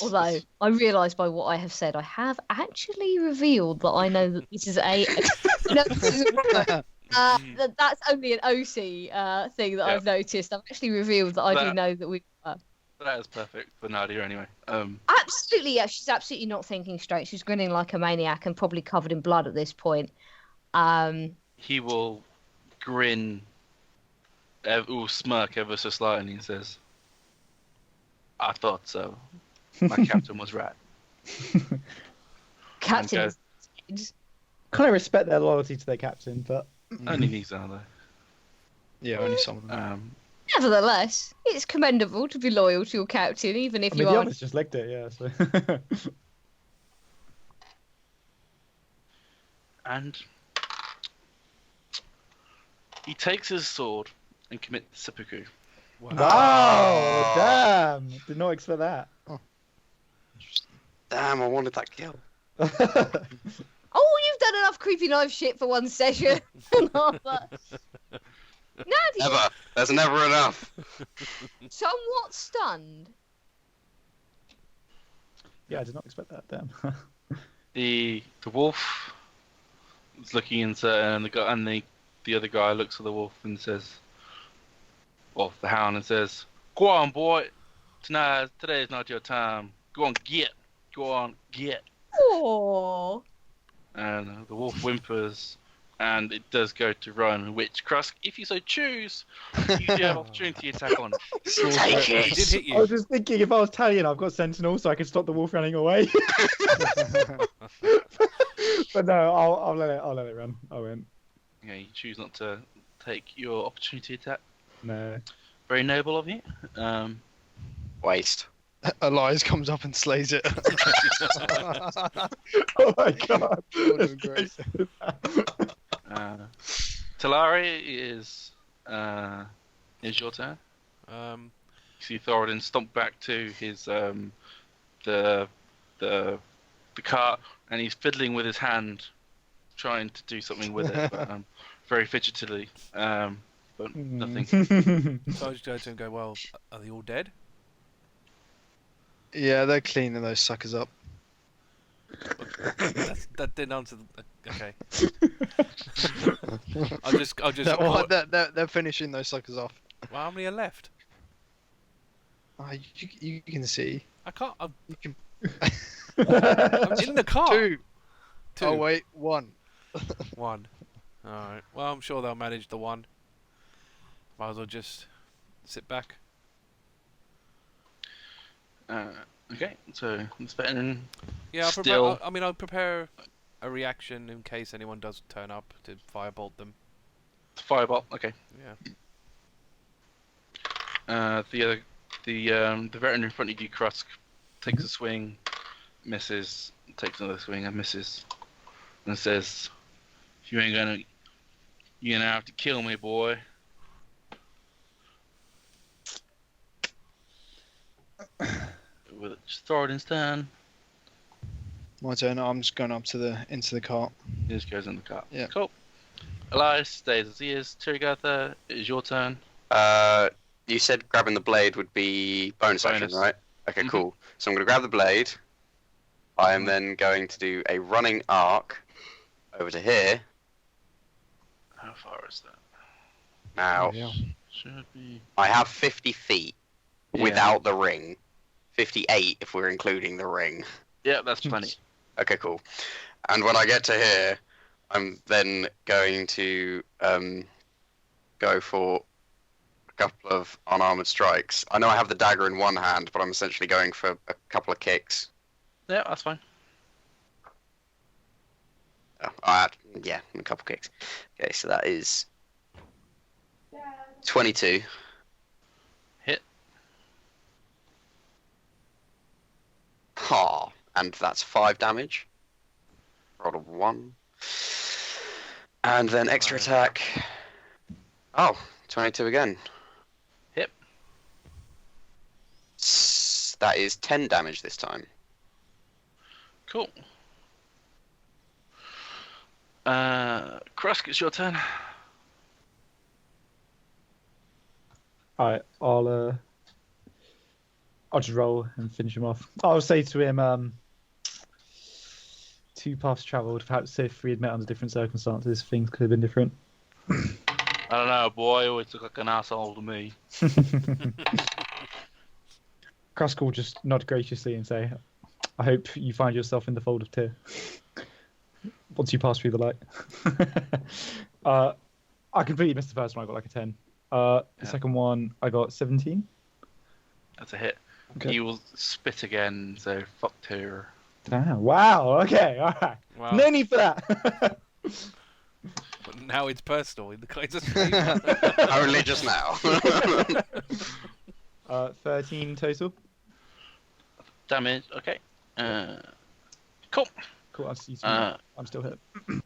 Although, I realise by what I have said, I have actually revealed that I know that this is that's only an OC thing that I've noticed. I've actually revealed that I do know that we are. That is perfect for Nadia anyway. Absolutely, yeah. She's absolutely not thinking straight. She's grinning like a maniac and probably covered in blood at this point. He will grin, will smirk ever so slightly and says, "I thought so. My captain was right." Captain. Kind of respect their loyalty to their captain, but only these are though. Yeah, only some of them. Nevertheless, it's commendable to be loyal to your captain, even if you the are. others just licked it, yeah. So. And he takes his sword and commits seppuku. Wow! Damn! Did not expect that. Damn, I wanted that kill. Oh, you've done enough creepy knife shit for one session. Nadia, Never. There's never enough. somewhat stunned. Yeah, I did not expect that. Damn. The wolf is looking into and the other guy looks at the wolf and says, well, the hound, and says, "Go on, boy. Today is not your time. Go on, get. Go on, get." Oh. And the wolf whimpers, and it does go to run, which, Krusk, if you so choose, you do have opportunity attack on it. Take it. He did hit you. I was just thinking, if I was Talion, I've got Sentinel, so I can stop the wolf running away. But no, I'll let it run. I won't. Yeah, you choose not to take your opportunity attack. No. Very noble of you. Waste. Elias comes up and slays it. Oh my god. That would've been great. Talari is your turn. You see Thoradin stomp back to his the cart, and he's fiddling with his hand, trying to do something with it, but very fidgetily. But nothing. So I just go to him and go, "Well, are they all dead?" Yeah, they're cleaning those suckers up. That didn't answer. Okay. I'll just. They're finishing those suckers off. Well, how many are left? You can see. I can't. I'm You can. in the car. Two. Two. Oh wait, one. One. All right. Well, I'm sure they'll manage the one. Might as well just sit back. Okay, so it's better than Yeah, still. I'll prepare a reaction in case anyone does turn up to firebolt them. Fireball. Okay. Yeah. The veteran in front of you, Krusk, takes a swing, misses, takes another swing and misses, and says, "If you ain't gonna You're gonna have to kill me, boy. Just throw it in turn. My turn. I'm just going up to into the cart. He just goes in the cart. Yeah. Cool. Elias stays as he is. Turygurtha, it is your turn. You said grabbing the blade would be bonus action, right? Okay, cool. So I'm going to grab the blade. I am then going to do a running arc over to here. How far is that? Now, Should be. I have 50 feet without the ring. 58 if we're including the ring. Yeah, that's plenty. Okay, cool. And when I get to here, I'm then going to go for a couple of unarmored strikes. I know I have the dagger in one hand, but I'm essentially going for a couple of kicks. Yeah, that's fine. Yeah, a couple kicks. Okay, so that is 22. Hit. Ha, and that's 5 damage. Roll a 1. And then extra attack. Oh, 22 again. Hit. That is 10 damage this time. Cool. Krusk, it's your turn. Alright, I'll just roll and finish him off. I'll say to him, 2 paths travelled. Perhaps if we had met under different circumstances, things could have been different. I don't know, boy. Always look like an asshole to me. Krusk will just nod graciously and say, I hope you find yourself in the fold of Tyr. Once you pass through the light. I completely missed the first one. I got like a 10. The second one, I got 17. That's a hit. Okay. He will spit again, so fuck Tyr. Damn. Wow. Okay. All right. Wow. No need for that. But now it's personal in the kind of flavor. Only just now. 13 total. Damage, okay. Cool. Cool. I'm still hit.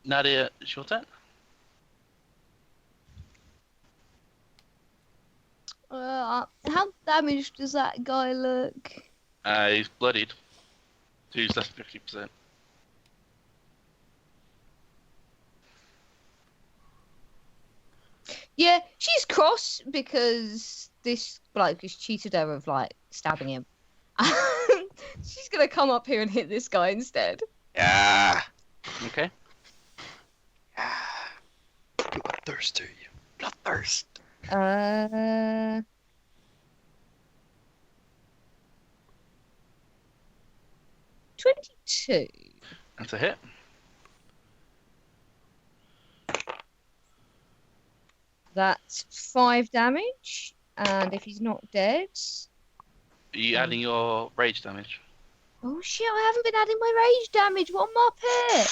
Nadia, it's your turn. How damaged does that guy look? He's bloodied. He's less than 50%. Yeah, she's cross because this bloke has cheated her of like stabbing him. She's gonna come up here and hit this guy instead. Yeah. Okay. Bloodthirsty. Bloodthirst. 22. That's a hit. That's 5 damage, and if he's not dead, Are you adding your rage damage? oh shit! I haven't been adding my rage damage. What am I up here?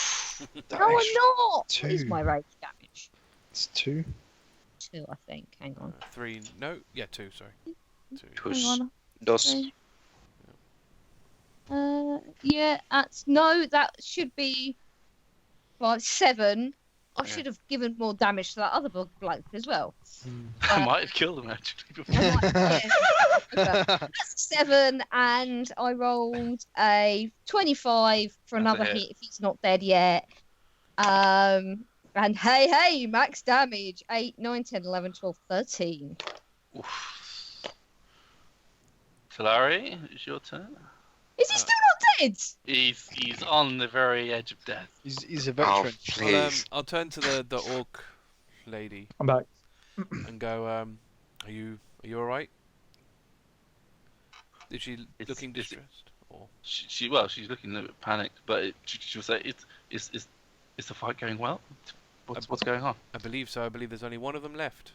No, I'm not. What is my rage damage? It's 2. 2, I think. Hang on. 3. No. Yeah, 2. Sorry. 2. Hang on. Dos. Yeah, that should be 5, 7. I should have given more damage to that other bloke as well. I might have killed him actually. That's 7, and I rolled a 25 for another hit if he's not dead yet. And hey, max damage 8, 9, 10, 11, 12, 13. Oof. Talari, it's your turn. Is he still not dead? He's on the very edge of death. He's a veteran. Oh, please. I'll turn to the orc lady I'm back. and go. Are you alright? Is she looking distressed? Or She's looking a little bit panicked, but she'll say, "Is the fight going well? What's going on?" I believe so. I believe there's only one of them left.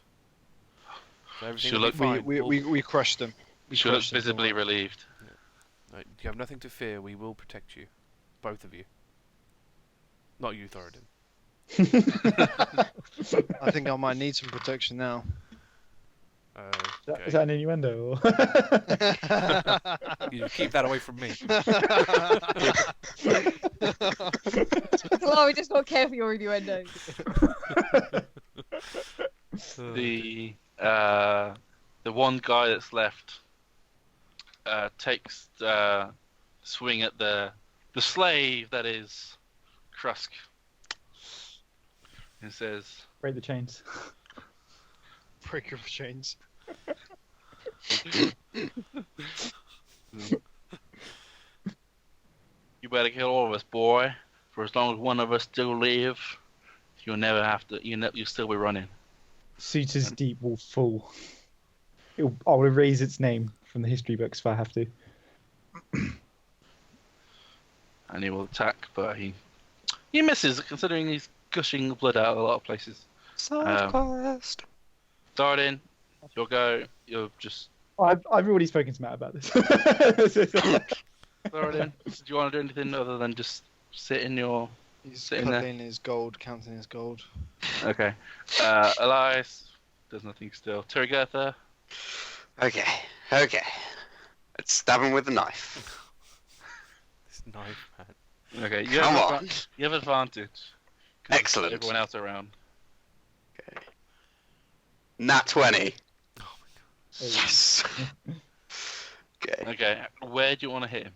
So everything She'll will be look- fine. We crushed them. She looks visibly relieved. You have nothing to fear. We will protect you, both of you. Not you, Thoradin. I think I might need some protection now. Okay. Is that an innuendo? Or... You keep that away from me. Chloe does not care for your innuendo. The one guy that's left takes swing at the slave that is Krusk. And says, Break the chains. Breaker of chains. "You better kill all of us, boy. For as long as one of us still live, you'll never have to. You'll still be running." Suitors Deep will fall. I'll erase its name from the history books if I have to. And he will attack, but he misses, considering he's gushing blood out a lot of places. Side quest. Thoradin, you'll go. You'll just. I've already spoken to Matt about this. Thoradin, do you want to do anything other than just sit in your? He's Sitting there. cuddling his gold, counting his gold. Okay. Elias does nothing still. Turygurtha. Okay. Let's stab him with a knife. This knife, man. Okay. Come on. You have advantage. 'Cause Excellent. Everyone else around. Okay. Nat 20. Oh my god. Yes. Okay. Okay. Where do you want to hit him?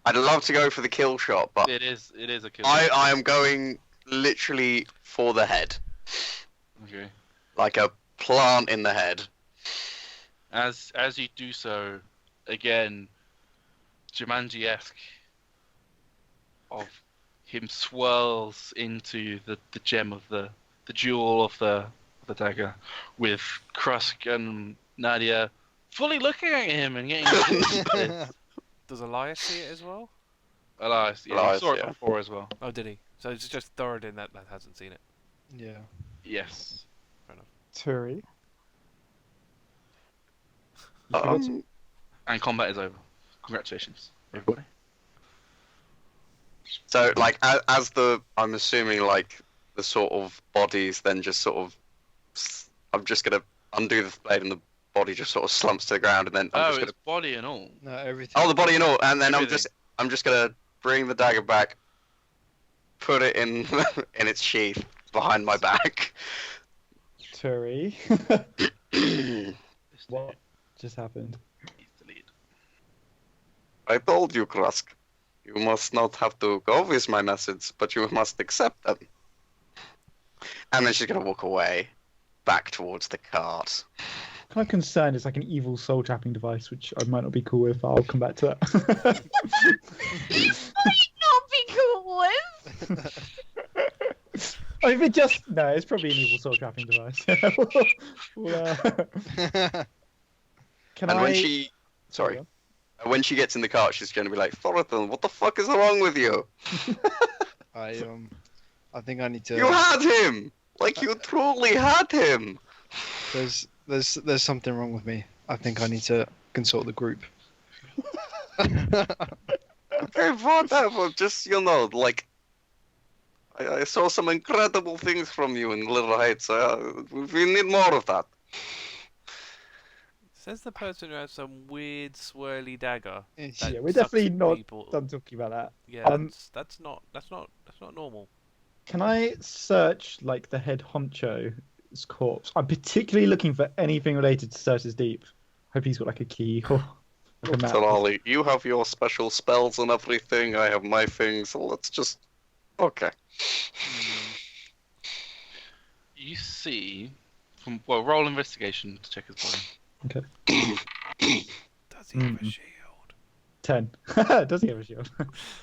I'd love to go for the kill shot, but It is a kill. I am going literally for the head, Okay. like a plant in the head. As you do so, again, Jumanji-esque of him swirls into the gem of the jewel of the dagger, with Krusk and Nadia fully looking at him and getting. Does Elias see it as well? Elias, yeah, Elias, he saw it yeah. before as well. Oh, did he? So it's just Thoradin that hasn't seen it. Yeah. Yes. Turi. And combat is over. Congratulations, everybody. So, like, as I'm assuming, like, the sort of bodies then just sort of, I'm just gonna undo the blade and the body just sort of slumps to the ground, and then I'm just it's body and all. No, everything. oh, the body and all, and then Everything. I'm just gonna bring the dagger back, put it in in its sheath behind my back. Turi. What just happened? He's the lead. I told you, Krusk. You must not have to go with my methods, but you must accept them. And then she's gonna walk away, back towards the cart. Kind of concerned it's like an evil soul trapping device, which I might not be cool with, but I'll come back to that. Not be cool with. I mean, it's probably an evil soul trapping device. Can And I? when she, sorry, when she gets in the cart, she's gonna be like, Thoradin, what the fuck is wrong with you? I think I need to. You had him! Like, you truly had him! There's something wrong with me. I think I need to consult the group. Okay, whatever, just, like, I saw some incredible things from you in Little Heights. We need more of that. Says the person who has some weird swirly dagger. that Yeah, we're sucks definitely not people. done talking about that. Yeah, that's not normal. Can I search like the head honcho's corpse? I'm particularly looking for anything related to Certus Deep. Hope he's got like a key or like a map. Talari, you have your special spells and everything, I have my things, so let's just... Okay. You see, roll investigation to check his body. Okay. Does he have a shield? 10. Does he have a shield?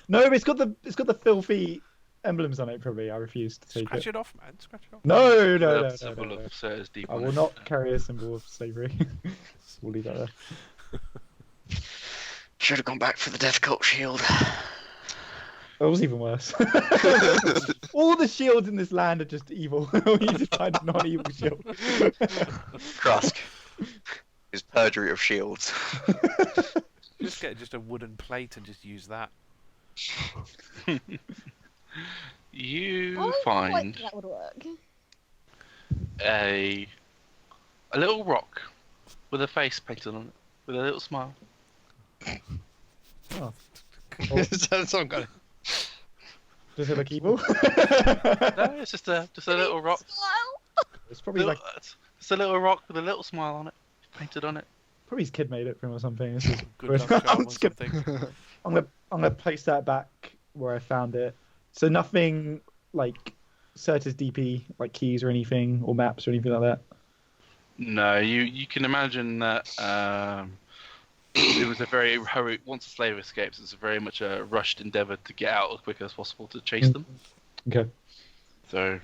No, but it's got the filthy emblems on it. Probably. I refuse to take Scratch it. it off, man. Scratch it off. No. That's a symbol of Certus Deep I on will it. not carry a symbol of slavery. We'll leave that there. Should have gone back for the Death Cult shield. That was even worse. All the shields in this land are just evil. We need to find a non-evil shield. Krusk. His perjury of shields. Just get a wooden plate and just use that. You I find think that would work. a little rock with a face painted on it, with a little smile. Oh. So I'm gonna. Does it look evil? No, it's just a little rock. It's probably like It's a little rock with a little smile on it, painted on it. probably his kid made it for him or something. This is Good luck charm or something. I'm gonna place that back where I found it. So nothing like Certus DP, like keys or anything, or maps or anything like that. No, you can imagine that it was a very hurried. Once the slave escapes, it's very much a rushed endeavour to get out as quick as possible to chase them. Okay. So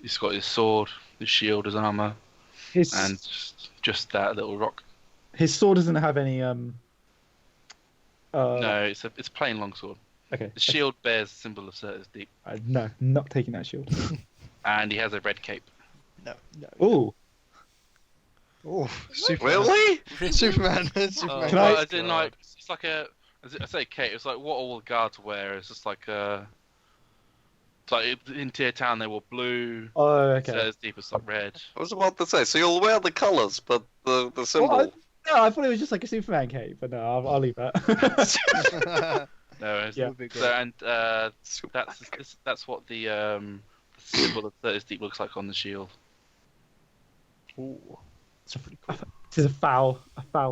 he's got his sword, his shield, his armour, and just that little rock. His sword doesn't have any No, it's a plain longsword. Okay. The shield bears the symbol of Certus Deep, No, not taking that shield. and he has a red cape. No. Ooh. Oh, Superman. Really? Superman. Can I- as in, like, it's like a. I say cape. It's like what all the guards wear. It's just like a. It's like in Tier Town they wore blue. Oh, okay. Certus Deep is like red. I was about to say, so you'll wear the colours, but the symbol. Well, I thought it was just like a Superman cape, but no, I'll leave that. No, it's, Yeah. so, and that's what the symbol of Certus Deep looks like on the shield. Ooh. It's pretty cool. This is a foul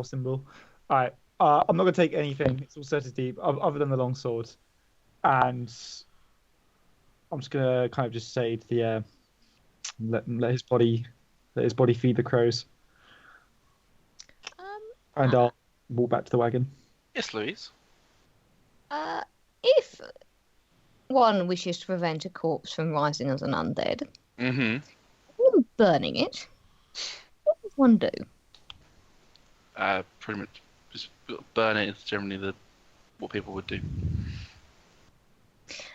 symbol. All right, I'm not gonna take anything. It's all Certus Deep, other than the longsword, and I'm just gonna kind of just say to the air, let his body feed the crows, and I'll walk back to the wagon. Yes, Louise. If one wishes to prevent a corpse from rising as an undead, Mm-hmm. or burning it, what does one do? Pretty much just burn it is generally what people would do.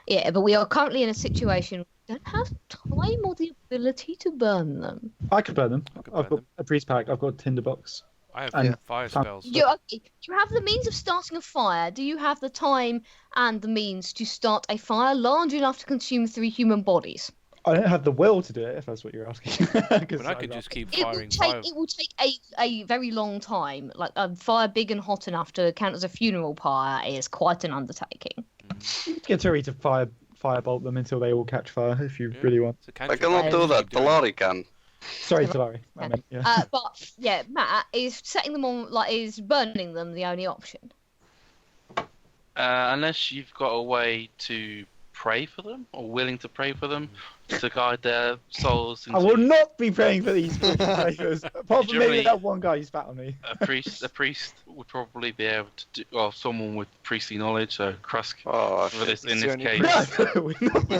Yeah, but we are currently in a situation where we don't have time or the ability to burn them. I could burn them. I could I've burn got them. a priest pack. I've got a tinderbox. I have And- fire spells. You have the means of starting a fire. Do you have the time and the means to start a fire large enough to consume 3 human bodies? I don't have the will to do it, if that's what you're asking. But I could just keep firing fire. It will take a very long time. Like a fire big and hot enough to count as a funeral pyre is quite an undertaking. Get Turi to firebolt them until they all catch fire, if you Yeah. really want. It's a I cantrip. cannot do Keep that. doing it. Talari can. Sorry, Talari. I meant, yeah. But yeah, Matt, is setting them on, is burning them the only option? Unless you've got a way to pray for them, or willing to pray for them, to guide their souls into... I will not be praying for these fighters. Apart from maybe Generally- that one guy who spat on me. A priest would probably be able to do... Well, someone with priestly knowledge, so Krusk, Oh, for this, shit. in It's this the case, only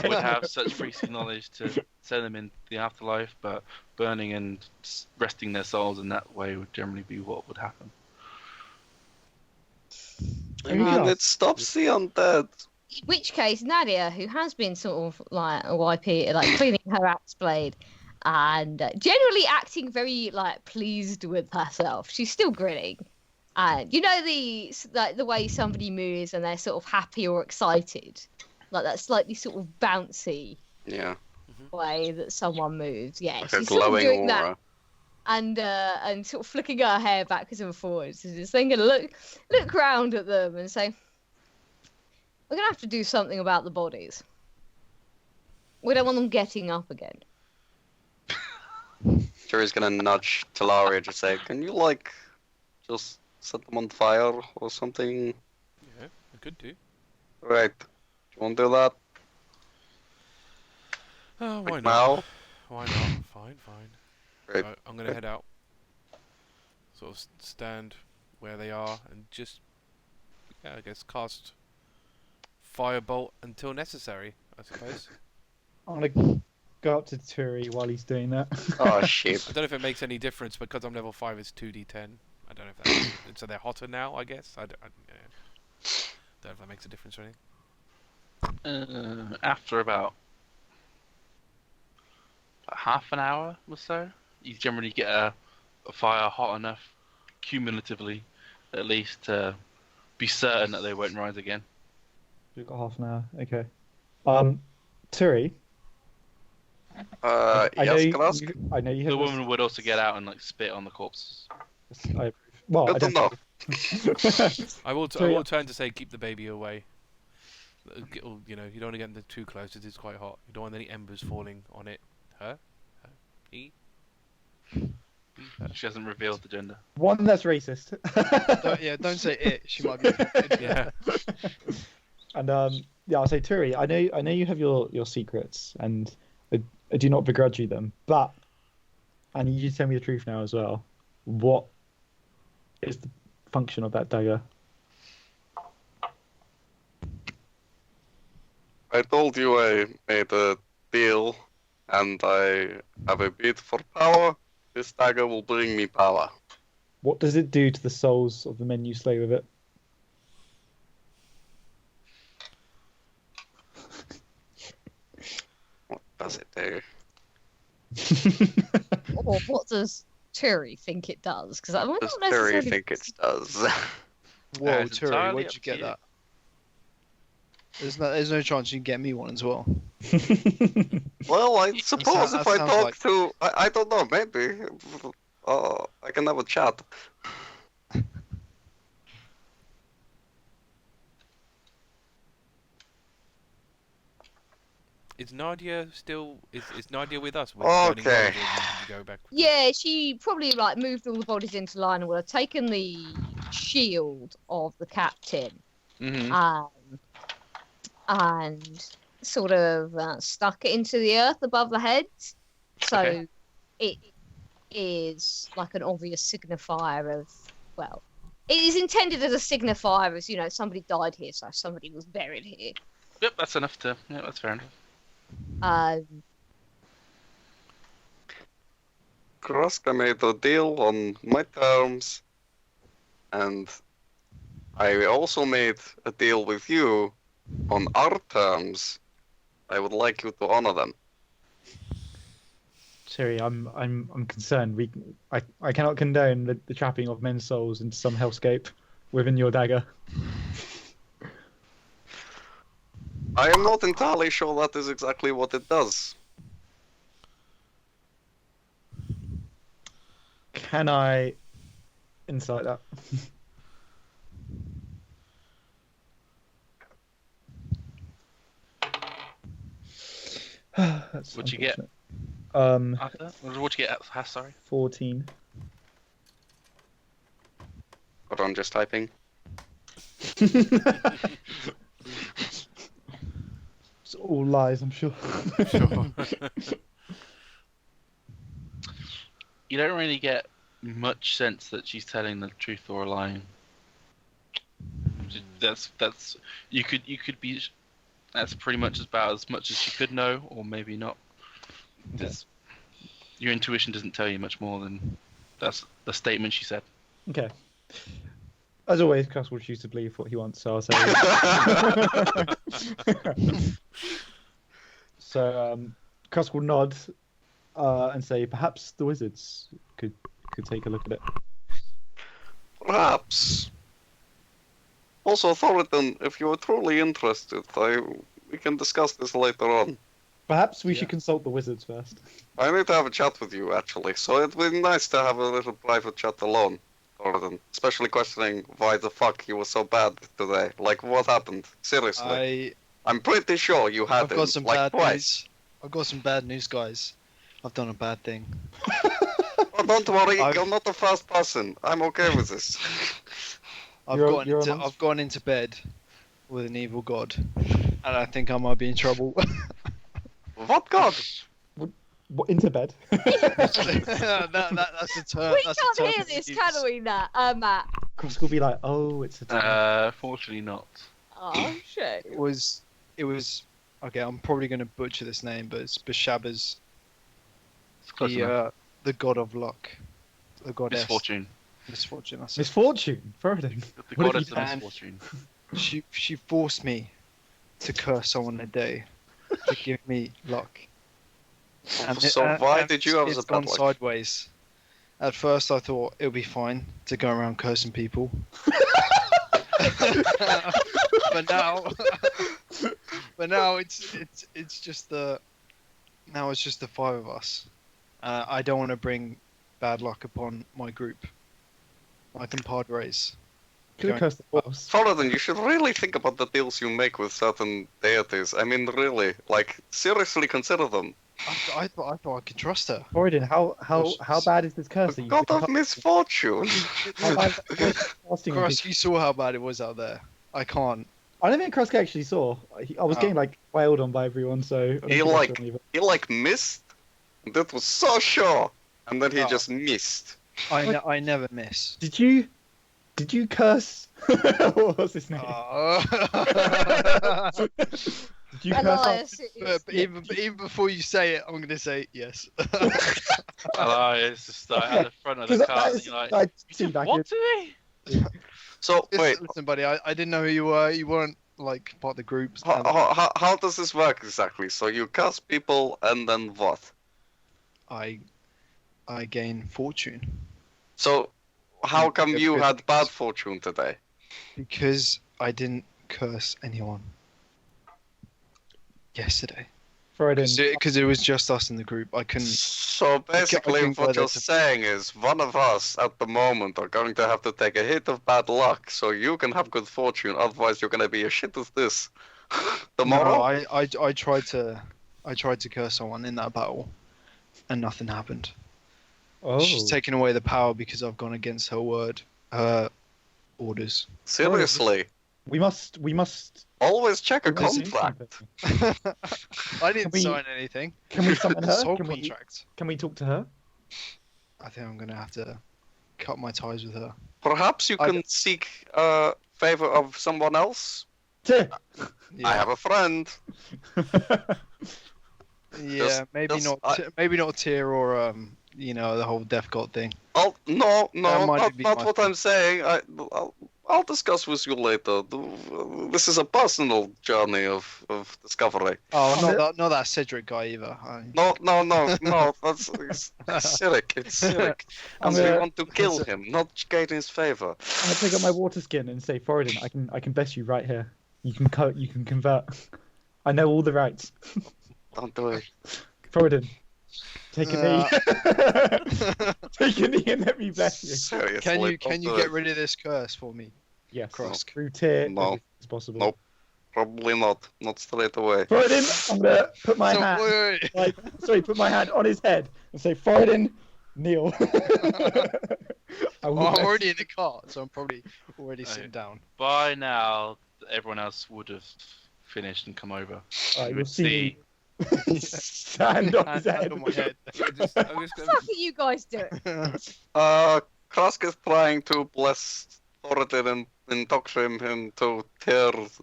would have such priestly knowledge to send them in the afterlife, but burning and resting their souls in that way would generally be what would happen. I mean, it stops the undead. In which case, Nadia, who has been sort of like a YP, like cleaning her axe blade and generally acting very pleased with herself, she's still grinning. And you know the way somebody moves and they're sort of happy or excited, like that slightly sort of bouncy Yeah, way that someone moves. Yeah, like a she's sort of glowing doing aura. that and sort of flicking her hair backwards and forwards. She's just then gonna look round at them and say, "We're gonna have to do something about the bodies. We don't want them getting up again." Jerry's gonna nudge Talari and just say, "Can you just set them on fire or something?" Yeah, I could do. Right. Do you want to do that? Oh, why Like not? now? Why not? Fine. Right. So I'm gonna head out. Sort of stand where they are and just, I guess, cast firebolt until necessary, I suppose. I'm gonna go up to Turi while he's doing that. Oh shit. I don't know if it makes any difference because I'm level 5. It's 2d10. I don't know if that. So they're hotter now, I guess. I don't know if that makes a difference or anything. After about half an hour or so, you generally get a fire hot enough, cumulatively, at least, to be certain that they won't rise again. We've got half an hour. Okay. Turi. Yes, Krusk? I know you The have. woman would also get out and spit on the corpses. I well, I Good don't enough. I will So, yeah. turn to say, keep the baby away. You know, you don't want to get too close. It is quite hot. You don't want any embers falling on it. Her, he. She hasn't revealed the gender. One that's racist. Don't say it. She might be. Yeah. And I'll say Turi. I know you have your secrets, and I do not begrudge you them. But I need you to tell me the truth now as well. What is the function of that dagger? I told you I made a deal, and I have a bid for power. This dagger will bring me power. What does it do to the souls of the men you slay with it? What does it do? Or what does Turi think it does? Because I don't Does necessarily Terry think it does? Whoa, It's Turi, entirely where'd up you to get you. that? There's no chance you can get me one as well. Well, I suppose that if I sounds talk like- to... I don't know, maybe. I can have a chat. Is Nadia still? Is Nadia with us? With Okay. burning bodies, or did you go back? Yeah, she probably like moved all the bodies into line and would have taken the shield of the captain and sort of stuck it into the earth above the heads. So Okay. it is like an obvious signifier of, well, it is intended as a signifier as, you know, somebody died here, so somebody was buried here. Yep, that's enough to. Yeah, that's fair enough. Krusk made a deal on my terms, and I also made a deal with you on our terms. I would like you to honor them. Turi, I'm concerned. I cannot condone the trapping of men's souls into some hellscape within your dagger. I am not entirely sure that is exactly what it does. Can I insight that? That's What'd you get? unfortunate. Arthur? What'd you get? Haiss, sorry. 14. Hold on, just typing. It's all lies, I'm sure. Sure. You don't really get much sense that she's telling the truth or lying. That's you could be. That's pretty much about as much as she could know, or maybe not. Your intuition doesn't tell you much more than that's the statement she said. Okay. As always, Krusk will choose to believe what he wants, so I'll say. So, Krusk will nod and say, perhaps the wizards could take a look at it. Perhaps. Also, Thoradin, if you are truly interested, we can discuss this later on. Perhaps we should consult the wizards first. I need to have a chat with you, actually, so it'd be nice to have a little private chat alone, Thoradin. Especially questioning why the fuck you were so bad today. Like, what happened? Seriously. I'm pretty sure you had I've got some like bad twice. news. I've got some bad news, guys. I've done a bad thing. Oh, don't worry, I've- you're not the first person. I'm okay with this. I've gone into bed with an evil god, and I think I might be in trouble. What god? What, into bed? that's the term. We that's can't the term hear to this, use. can we, Matt? Krusk will be like, oh, it's a Fortunately not. Oh, shit. It was. Okay, I'm probably going to butcher this name, but it's Beshaba's, It's close enough. the god of luck, the goddess. Misfortune. Misfortune. That's it. misfortune. Thoradin. The What have goddess you of done? misfortune. She forced me to curse someone a day to give me luck. So why did you have it's a gone bad luck? sideways? At first, I thought it would be fine to go around cursing people, but now it's just the five of us. I don't want to bring bad luck upon my group, my compadres. Could have cursed the boss. Thoradin, you should really think about the deals you make with certain deities. I mean, really, like, seriously consider them. I thought I could trust her. Thoradin, how bad is this curse? The god of misfortune. How bad is this casting on Krusk, you saw how bad it was out there. I can't. I don't think Krusk actually saw. I was getting like wailed on by everyone, so I don't He think I like saw any of it. he like missed. That was so sure, and then he Oh. just missed. I never miss. Did you curse? What was his name? Did you curse? Elias, it is. But even before you say it, I'm gonna say yes. It's just like at the front of the Because car. that And you're like, I see back what to me? So wait, Listen, buddy, I didn't know who you were. You weren't like part of the group. how does this work exactly? So you cast people, and then what? I gain fortune So how come Good, you good. had bad fortune today? because I didn't curse anyone yesterday. Thoradin, Because it was just us in the group. I couldn't. So basically, think what whether you're to- saying is one of us at the moment are going to have to take a hit of bad luck, so you can have good fortune. Otherwise, you're going to be a shit as this tomorrow. No, I tried to curse someone in that battle, and nothing happened. oh, She's taken away the power because I've gone against her word, her orders. Seriously, we must. always check a we must do contract. something. I didn't we- sign anything. Can we summon her? Soul Can we contract. talk to her? I think I'm gonna have to cut my ties with her. Perhaps you I can seek favor of someone else. Tyr! Yeah, I have a friend. yeah, maybe just- not. Maybe not Tyr or the whole death god thing. No, That might be not my what fault. I'm saying. I'll discuss with you later. This is a personal journey of discovery. Oh, not that Cedric guy either. No. That's it's Cyric. It's Cyric. I'm And we gonna- want to kill him, not gain his favor. I'm gonna take up my water skin and say, Thoradin, I can best you right here. You can convert. I know all the rights. Don't do it. Thoradin, take a knee. Take a knee and let me bless you. Seriously. Can you don't do get it. rid of this curse for me? Yes, Krusk. through Tyr No. as possible. Nope. Probably not. Not straight away. Thoradin, I'm gonna put my So, hand. wait. Put my hand on his head and say, Thoradin, kneel. I will Oh, I'm bless already in the cart, so I'm probably already sitting down. By now, everyone else would have finished and come over. Alright, You we'll would see. Hand on his Hand head. on my head. I'm just What gonna, the fuck are you guys doing? Krusk is trying to bless Thoradin and indoctrinate him to Tyr's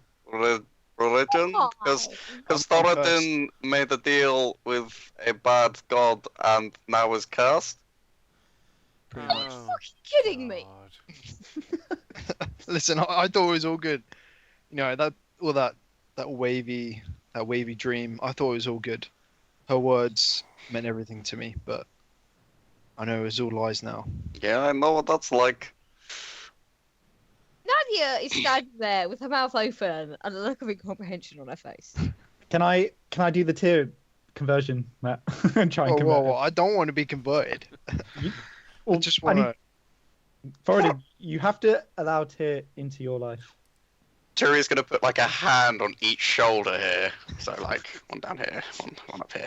religion because I'm Thoradin made a deal with a bad god and now is cursed. Pretty Are much. you fucking kidding me? God. Listen, I thought it was all good. That wavy dream. I thought it was all good. Her words meant everything to me, but I know it's all lies now. Yeah, I know what that's like. Nadia is standing there with her mouth open and a look of incomprehension on her face. Can I do the Tyr conversion, Matt? And try and convert Whoa, I don't want to be converted. Well, I just I want need- to. Thoradin, you have to allow Tyr into your life. Tyri's gonna put like a hand on each shoulder here. So like one down here, one up here.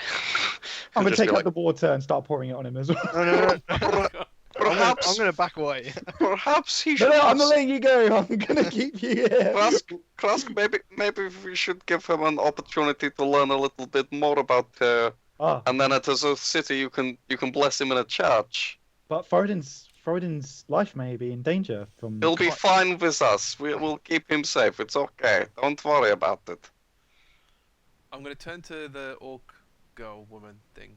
I'm gonna Just take be out the water and start pouring it on him as well. No. Perhaps, I'm gonna back away. perhaps he No, should. no, I'm not letting you go. I'm gonna keep you here. Krusk, maybe we should give him an opportunity to learn a little bit more about Ah, and then at Azure City you can bless him in a church. but Thoradin's life may be in danger from. He'll be fine with us. We'll keep him safe. It's okay. Don't worry about it. I'm gonna turn to the orc girl woman thing,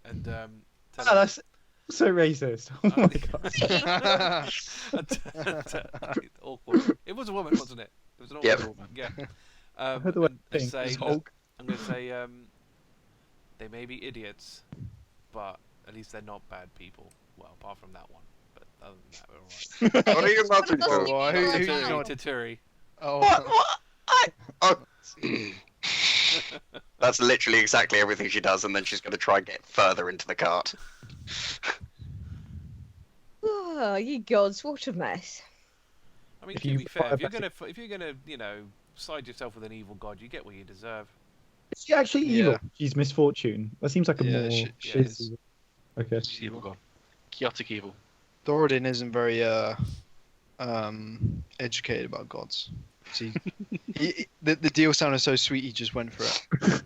and tell Ah, her- that's so racist. Oh my god. orc woman. It was a woman, wasn't it? It was an orc Yep. woman. Yeah. heard the word And thing. say, It's look, I'm gonna say they may be idiots, but at least they're not bad people. Well, apart from that one. But other than that, we're alright. What are you not What does into? he- Who Oh, you no. not? To Turi. Oh, What? That's literally exactly everything she does, and then she's going to try and get further into the cart. Oh, you gods, what a mess. I mean, If to you be fair, fire if you're gonna, side yourself with an evil god, you get what you deserve. Is she actually evil? Yeah. She's misfortune. That seems like a Yeah, more. she is. Okay. She's evil god. Chaotic evil. Thoradin isn't very educated about gods. See, the deal sounded so sweet, he just went for it.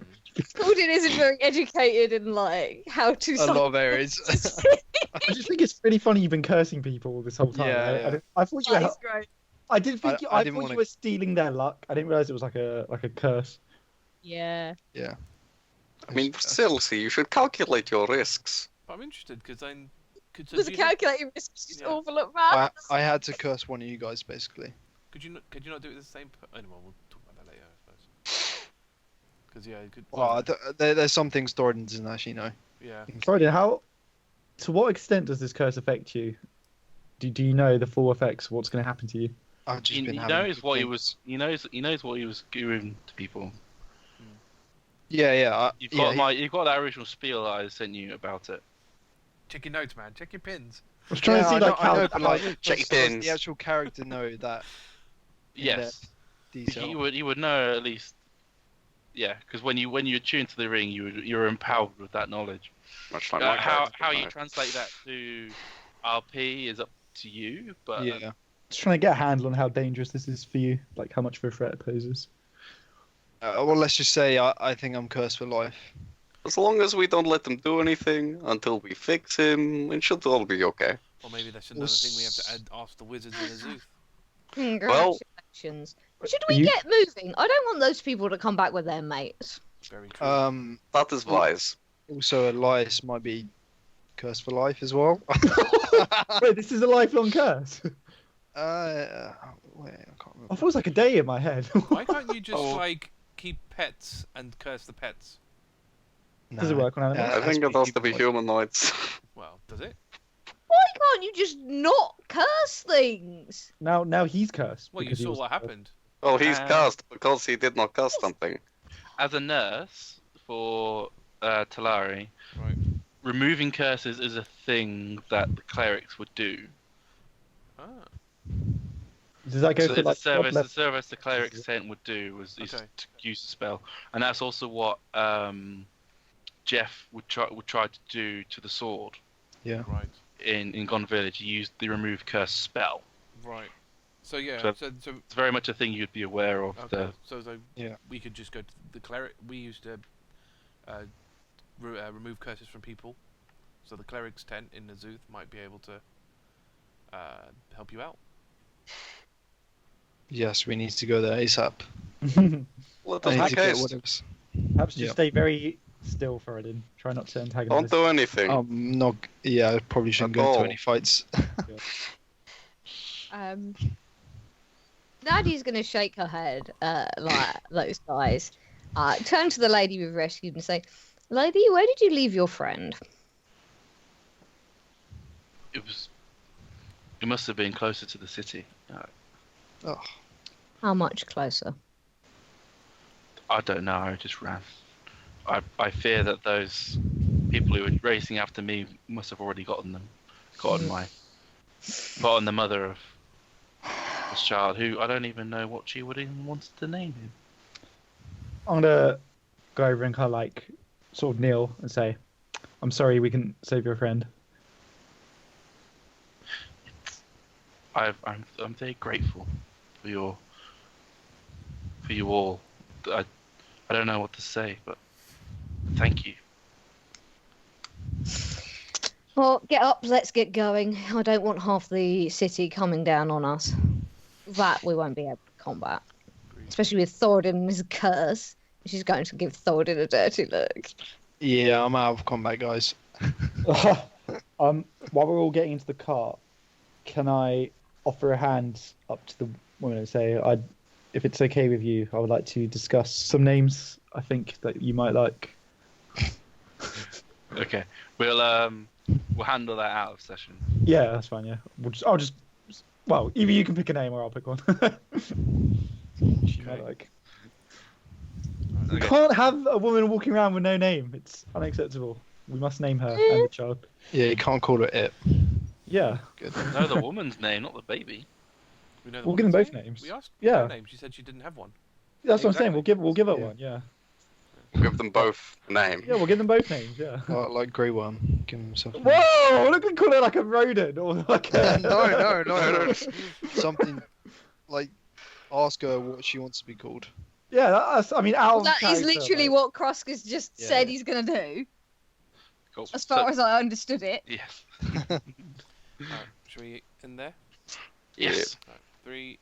Gordon isn't very educated in like how to. A lot of areas. I just think it's really funny you've been cursing people this whole time. Yeah, right? yeah. I thought you were. That's great. I didn't think. I didn't thought wanna- you were stealing their luck. I didn't realize it was like a curse. Yeah. Yeah. I mean, seriously, you should calculate your risks. But I'm interested because I'm. Was a calculating risk just awful at math? I had to curse one of you guys, basically. Could you not do it with the same? Anyway, we'll talk about that later, I suppose. Because it could. Well, there's some things Thoradin doesn't actually know. Yeah. Sorry, to what extent does this curse affect you? Do you know the full effects? What's going to happen to you? I've just He been having knows good what he things. was. He knows what he was giving to people. Yeah. You've got that original spiel that I sent you about it. Check your notes, man. Check your pins. I was trying to see I like know, how. but like, Check does pins. the actual character know that? in Yes, detail? he would know at least. Yeah, because when you attune to the ring, you're empowered with that knowledge. Much like my How character, you translate that to RP is up to you, but Yeah. Just trying to get a handle on how dangerous this is for you, like how much of a threat it poses. Well, let's just say I think I'm cursed for life. As long as we don't let him do anything until we fix him, it should all be okay. Or maybe that's another thing we have to ask the wizards in Azuth. Congratulations. Should we get moving? I don't want those people to come back with their mates. Very true. That is wise. Also, Elias might be cursed for life as well. Wait, this is a lifelong curse? Wait, I can't remember. I thought it was like a day in my head. Why can't you just Oh. like keep pets and curse the pets? Does it work on animals? I think it has to be humanoids. Well, does it? Why can't you just not curse things? Now he's cursed. Well, you because he saw was what cursed. happened. Well, he's cursed because he did not curse something. as a nurse for Talari, Right. removing curses is a thing that the clerics would do. Ah. Does that go So for like the service the cleric saint would do is Okay. to use the spell, and that's also what Jeff would try to do to the sword Yeah. Right. in Gone Village. He used the remove curse spell. Right. So yeah. So- So It's very much a thing you'd be aware of. okay. So Yeah. we could just go to the cleric. We used to remove curses from people. So the cleric's tent in Azuth might be able to help you out. Yes, we need to go there ASAP. Let I us need make to get haste. whatever's. Perhaps just Yeah. stay very still, Thoradin. Try not to antagonize. Don't do anything. Not. Yeah, I probably shouldn't At go into all. any fights. Nadia's going to shake her head like those guys. Turn to the lady we've rescued and say, "Lady, where did you leave your friend?" It must have been closer to the city. Oh, How much closer? I don't know. I just ran. I fear that those people who were racing after me must have already gotten the mother of this child, who I don't even know what she would even wanted to name him. I'm gonna go over and kind of like sort of kneel and say, "I'm sorry, we can save your friend." I'm very grateful for you all. I don't know what to say, but thank you. Well, get up, let's get going. I don't want half the city coming down on us. That we won't be able to combat. Especially with Thoradin and his curse. She's going to give Thoradin a dirty look. yeah, I'm out of combat, guys. While we're all getting into the cart, can I offer a hand up to the woman and say, if it's okay with you, I would like to discuss some names I think that you might like. Okay, we'll handle that out of session. Yeah, that's fine. Yeah, well, either you can pick a name or I'll pick one. She might like. You Okay. can't have a woman walking around with no name. It's unacceptable. We must name her and the child. Yeah, you can't call it it. Yeah. Good. No, the woman's name, not the baby. We know the We'll one give them that's both here? names. We asked Yeah. her name. She said she didn't have one. That's what I'm saying. Exactly. We'll give her Yeah. one. Yeah. Give them both a name. Yeah, we'll give them both names. Yeah. Like Grey Worm. Give himself. a name. Whoa! Look, we call it like a rodent or like a... No. Something like ask her what she wants to be called. Yeah, that's. I mean, out. That is literally what Krusk has just said he's going to do, Cool. as far as I understood it. Yes. Alright, should we end there? Yes. Right, 3,